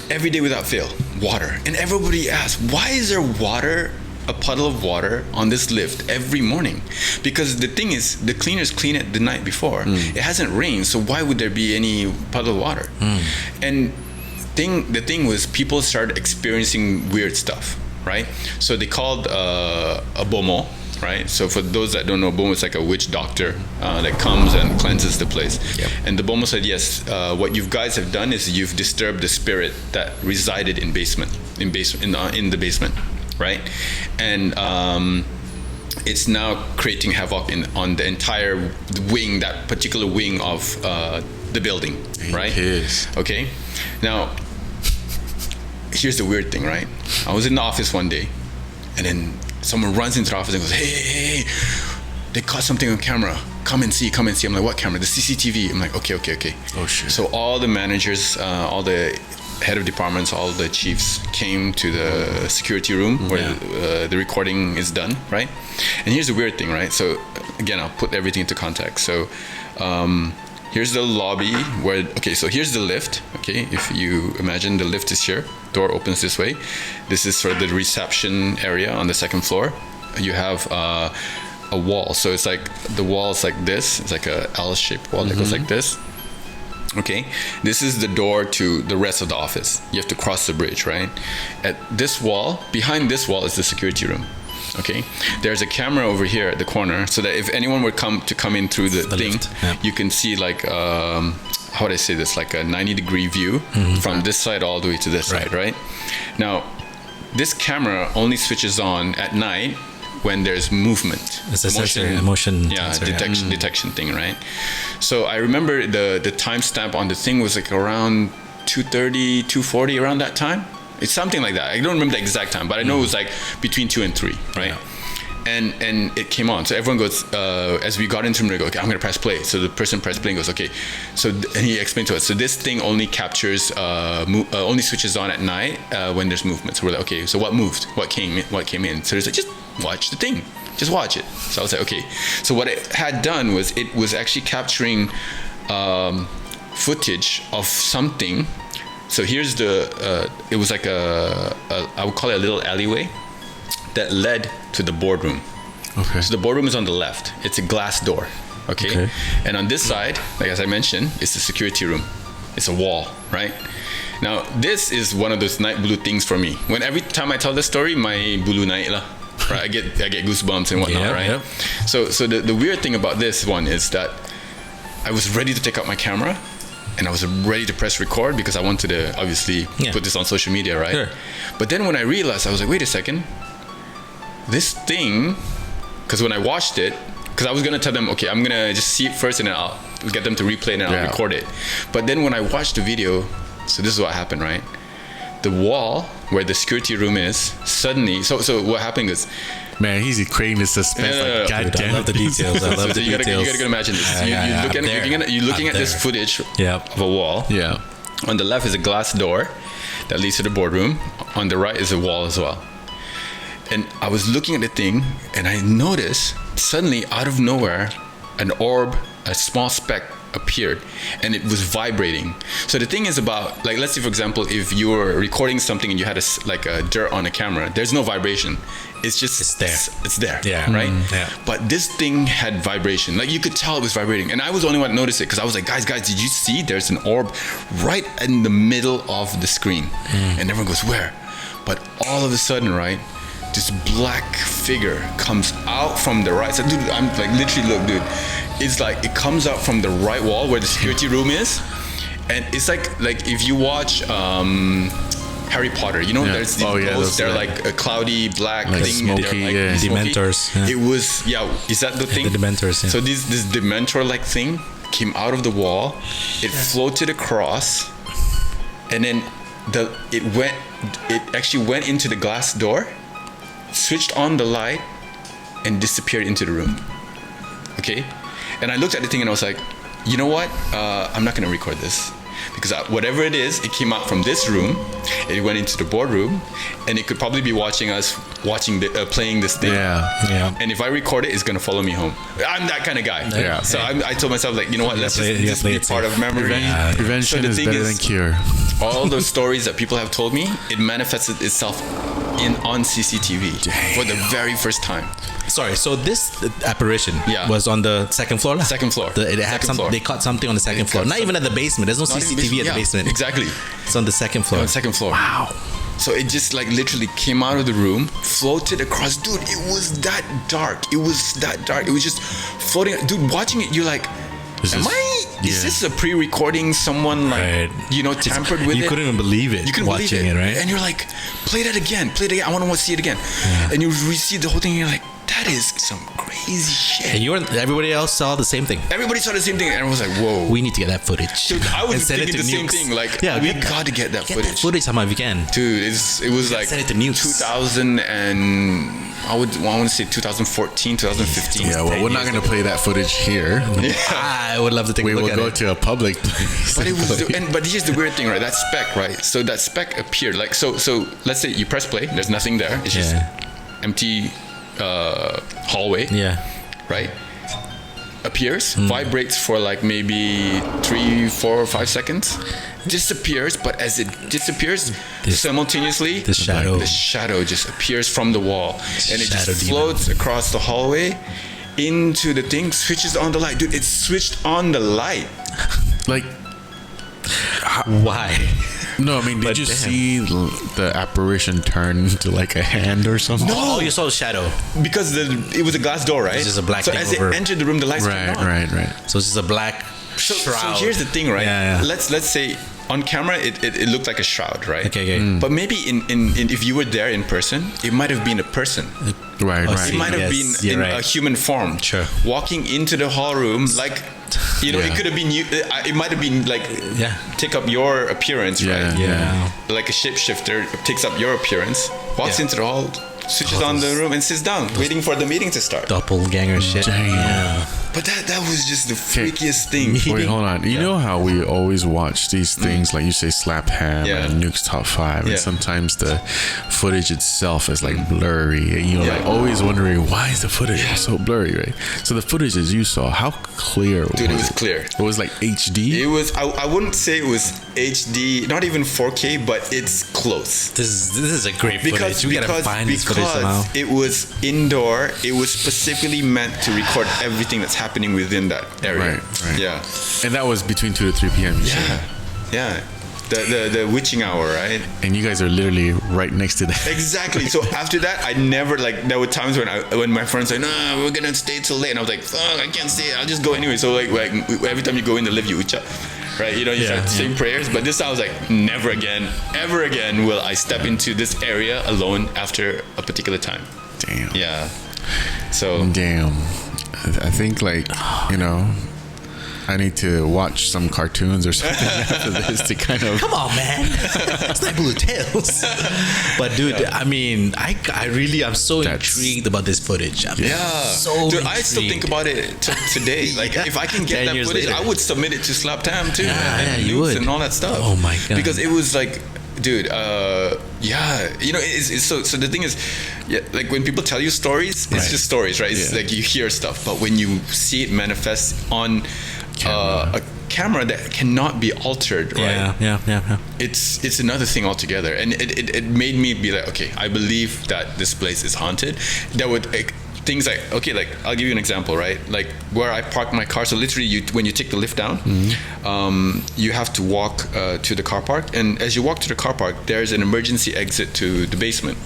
every day without fail, water. And everybody asks, why is there water, a puddle of water on this lift every morning? Because the thing is, the cleaners clean it the night before. It hasn't rained, so why would there be any puddle of water? And the thing was, people started experiencing weird stuff, right? So they called a bomo, right? So for those that don't know, bomo is like a witch doctor that comes and cleanses the place. Yep. And the bomo said, yes, what you guys have done is you've disturbed the spirit that resided in the basement. Right, and it's now creating havoc on the entire wing, that particular wing of the building, right? Okay, now here's the weird thing, right? I was in the office one day, and then someone runs into the office and goes, hey, they caught something on camera. Come and see. I'm like, what camera? The CCTV. I'm like, okay. Oh shit. So all the managers, all the head of departments, all the chiefs came to the security room where the recording is done, right? And here's the weird thing, right? So again, I'll put everything into context. So here's the lobby so here's the lift, okay? If you imagine the lift is here, door opens this way. This is sort of the reception area on the 2nd floor. You have a wall. So it's like, the wall is like this. It's like a L-shaped wall that goes like this. Okay, this is the door to the rest of the office. You have to cross the bridge, right? At this wall, behind this wall is the security room. Okay, there's a camera over here at the corner, so that if anyone would come in through the thing, lift, you can see like how would I say this? Like a 90-degree view from this side all the way to this side, right? Now, this camera only switches on at night when there's movement. It's a motion detection thing, right? So I remember the timestamp on the thing was like around 2:30, 2:40, around that time. It's something like that. I don't remember the exact time, but I know it was like between 2 and 3, right? Yeah. And it came on. So everyone goes, as we got into the room, okay, I'm gonna press play. So the person pressed play and goes, okay. So and he explained to us, so this thing only captures, only switches on at night when there's movement. So we're like, okay, so what moved? What came in? So there's like, just watch the thing. Just watch it. So I was like, okay. So what it had done was it was actually capturing footage of something. So here's it was like I would call it a little alleyway. that led to the boardroom. Okay. So the boardroom is on the left. It's a glass door. Okay. And on this side, like as I mentioned, it's the security room. It's a wall, right? Now this is one of those Naik Bulu things for me. When every time I tell this story, my bulu naik lah. Right, I get goosebumps and whatnot, right? So the weird thing about this one is that I was ready to take out my camera, and I was ready to press record because I wanted to obviously put this on social media, right? Sure. But then when I realized, I was like, wait a second, this thing, because when I watched it, because I was gonna tell them, okay, I'm gonna just see it first, and then I'll get them to replay it and I'll record it. But then when I watched the video, so this is what happened, right? The wall where the security room is suddenly. So what happened is, man, he's creating the suspense. No. God damn, I love the details. I love the you details. gotta imagine this. You're looking at this footage of a wall. Yeah. On the left is a glass door that leads to the boardroom. On the right is a wall as well. And I was looking at the thing, and I noticed suddenly out of nowhere, an orb, a small speck appeared, and it was vibrating. So the thing is about, like, let's say for example, if you were recording something and you had a dirt on a camera, there's no vibration. It's just it's there. Yeah. Right. Yeah. But this thing had vibration. Like you could tell it was vibrating, and I was the only one to notice it because I was like, guys, did you see? There's an orb right in the middle of the screen, and everyone goes, where? But all of a sudden, right, this black figure comes out from the right side. Dude, I'm like, literally, look, dude. It's like it comes out from the right wall where the security room is, and it's like if you watch Harry Potter, you know, there's these ghosts. They're like a cloudy black thing. Smoky, and smoky. Dementors. Yeah. It was, is that the thing? The Dementors. Yeah. So this Dementor-like thing came out of the wall. It floated across, and then it actually went into the glass door, switched on the light, and disappeared into the room. Okay. And I looked at the thing and I was like, you know what? I'm not going to record this. Because whatever it is, it came out from this room, it went into the boardroom, and it could probably be watching playing this thing. Yeah. And if I record it, it's going to follow me home. I'm that kind of guy. Yeah. So I told myself, like, you know what? Let's just be part of memory. Prevention is better than cure. All those stories that people have told me, it manifested itself on CCTV for the very first time. Sorry, so this apparition was on the second floor? Second floor. They caught something on the second floor. Not even at the basement. There's no CCTV at the basement. Exactly. It's on the second floor. On the second floor. Wow. So it just like literally came out of the room, floated across. Dude, it was that dark. It was just floating. Dude, watching it, you're like, is this a pre-recording? Someone tampered with it? You couldn't even believe it. You couldn't watching believe it, right? And you're like, play that again. I want to see it again. Yeah. And you see the whole thing, and you're like, that is some crazy shit. And everybody else saw the same thing. Everybody saw the same thing, and I was like, whoa. We need to get that footage. Dude, I was thinking the same thing. Like, we got to get that footage. That footage somehow if you can. Dude, it was like send it to Nukes. 2000 and I want to say 2014, 2015. Yeah, well, we're not going to play that footage here. Yeah. I would love to take a look at it. We will go to a public place. But here's the weird thing, right? That speck, right? So that speck appeared. Like, so let's say you press play. There's nothing there. It's just empty hallway. Yeah. Right? Appears, vibrates for like maybe 3, 4, 5 seconds, disappears, but as it disappears, simultaneously the shadow just appears from the wall, and it just floats across the hallway into the thing, switches on the light. Dude, it switched on the light. Like, why? No, I mean, did you see the apparition turn into like a hand or something? No, you saw a shadow. Because it was a glass door, right? It's just a black thing. So as it entered the room, the lights turned on. Right. So it's just a black shroud. So here's the thing, right? Yeah. Let's say on camera it looked like a shroud, right? Okay. But maybe in if you were there in person, it might have been a person. Right. It might have been in a human form. Sure. Walking into the hall room, like, it could have been you. It might have been like take up your appearance, right? Yeah. Like a shapeshifter takes up your appearance, walks into the hall, switches on the room, and sits down, waiting for the meeting to start. Doppelganger shit. Damn. Yeah. But that was just the freakiest thing. Wait, hold on. You know how we always watch these things, like you say, Slap Ham Yeah. and Nuke's Top 5, Yeah. and sometimes the footage itself is like blurry, and you're like always wondering, why is the footage so blurry, right? So the footage as you saw, how clear Dude, it was was clear. It was like HD? It was. I wouldn't say it was HD, not even 4K, but it's close. This is a great footage. We gotta find this footage somehow. It was indoor. It was specifically meant to record everything that's happening within that area. Right. Yeah. And that was between 2 to 3 p.m. you said. Yeah. The witching hour, right? And you guys are literally right next to that. Exactly. So after that, I never there were times when my friends like, no, we're gonna stay till late, and I was like, fuck, I can't stay. I'll just go anyway. So like every time you go in the lift, you ucha, right? You know, you start saying prayers. But this time I was like, never again, ever again will I step into this area alone after a particular time. Damn. Yeah. So Damn. I think I need to watch some cartoons or something after this to kind of. Come on, man. It's Naik Bulu Tales. But dude, I mean, I'm so intrigued about this footage. I'm so dude, I still think about it today. Like, if I can get 10 that years footage, later. I would submit it to Slap Tam too, Yeah, and you Nukes would. and all that stuff. Oh my God. Because it was like, dude, it's so the thing is, like when people tell you stories, it's just stories, right? It's like you hear stuff, but when you see it manifest on a camera that cannot be altered, right? Yeah. It's another thing altogether, and it made me be like, okay, I believe that this place is haunted. That would things like, okay, like I'll give you an example, right? Like where I parked my car. So literally, when you take the lift down, you have to walk to the car park, and as you walk to the car park, there's an emergency exit to the basement.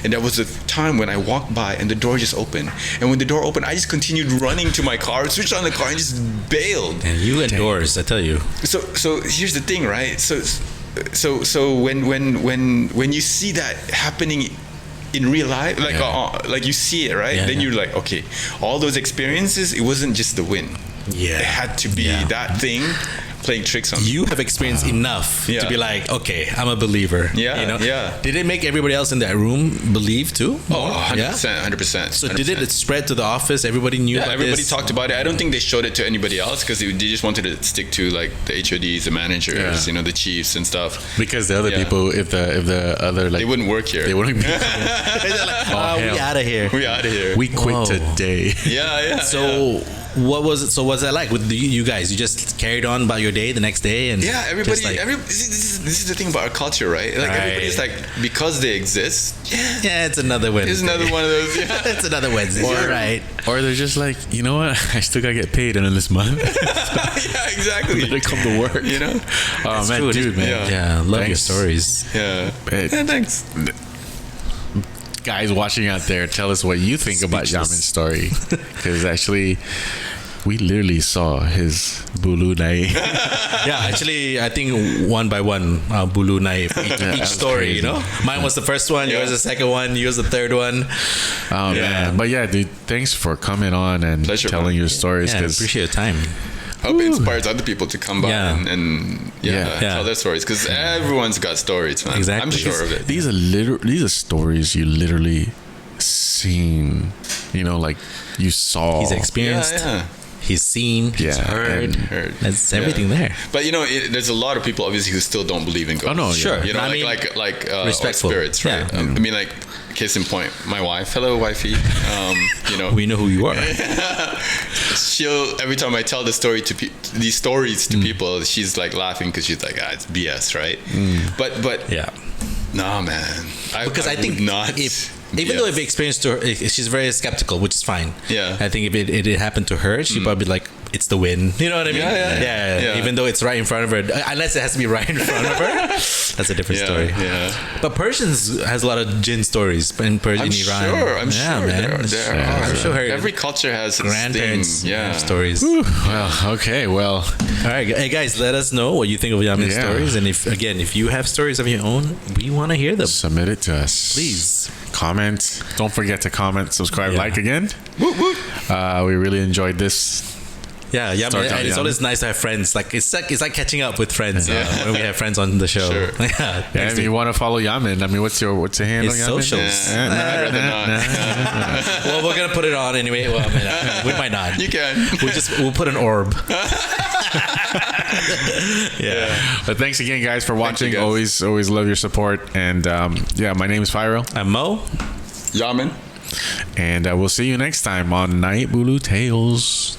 And there was a time when I walked by and the door just opened, and when the door opened, I just continued running to my car, switched on the car, and just bailed. And you indoors, I tell you. So here's the thing, right? So when you see that happening in real life, like you see it, right? Then you're like, okay, all those experiences, it wasn't just the wind. It had to be that thing playing tricks on me. You have experienced enough to be like, okay, I'm a believer. Did it make everybody else in that room believe too? Oh, 100%. So did it spread to the office? Everybody knew about everybody this? talked about it. I don't think they showed it to anybody else because they just wanted to stick to like the HODs, the managers, the chiefs and stuff. Because the other people, if the other they wouldn't work here. They wouldn't be. They're like, we out of here. We out of here. We quit today. So what was it? So what's that like with you guys? You just carried on about your day the next day, and everybody. This is the thing about our culture, right? Like everybody's like, because they exist. It's another Wednesday. It's another one of those. It's another Wednesday. You're right. Or they're just like, you know what? I still gotta get paid in this month. Exactly. They come to work. You know. Oh man, dude, man. Love your stories. Thanks. Guys watching out there, tell us what you think about Yamin's story, because actually we literally saw his bulu nai. Actually I think one by one bulu nai each story, you know. Mine was the first one, yours the second one, yours the third one. Oh man. But yeah, dude, thanks for coming on and telling your stories. I appreciate your time. Hope it inspires other people to come by and tell their stories, because everyone's got stories, man. Exactly. I'm sure of it. These are stories you literally seen, like you saw. He's experienced. He's seen, he's heard. There's everything there. But there's a lot of people obviously who still don't believe in ghosts. Oh no, sure. You know, I mean, like respectful spirits, right? I mean, like, case in point, my wife, hello wifey, we know who you are. She'll, every time I tell these stories to people, she's like laughing because she's like, it's BS, right? But nah, man. Because I think not. Even though if it experienced to her, she's very skeptical, which is fine. I think if it happened to her, she'd probably be like, it's the wind. You know what I mean? Yeah. Even though it's right in front of her, unless it has to be right in front of her, that's a different story. But Persians has a lot of jinn stories in Iran. I'm sure man. There are. I'm sure every culture has its grandparents thing. stories. Well, okay, well. All right, hey guys, let us know what you think of Yamin's stories, and if you have stories of your own, we want to hear them. Submit it to us, please. Comment. Don't forget to comment, subscribe, like again. We really enjoyed this. Yeah, and it's always nice to have friends. Like it's like catching up with friends when we have friends on the show. Sure. Yeah. If you want to follow Yamin, I mean, what's your handle? His Yamin? socials. I'd rather not. Well, we're gonna put it on anyway. Well, I mean, we might not. You can. We'll put an orb. Yeah. But thanks again, guys, for watching. guys. Always love your support. And my name is Fairil. I'm Mo. Yamin. And we'll see you next time on Naik Bulu Tales.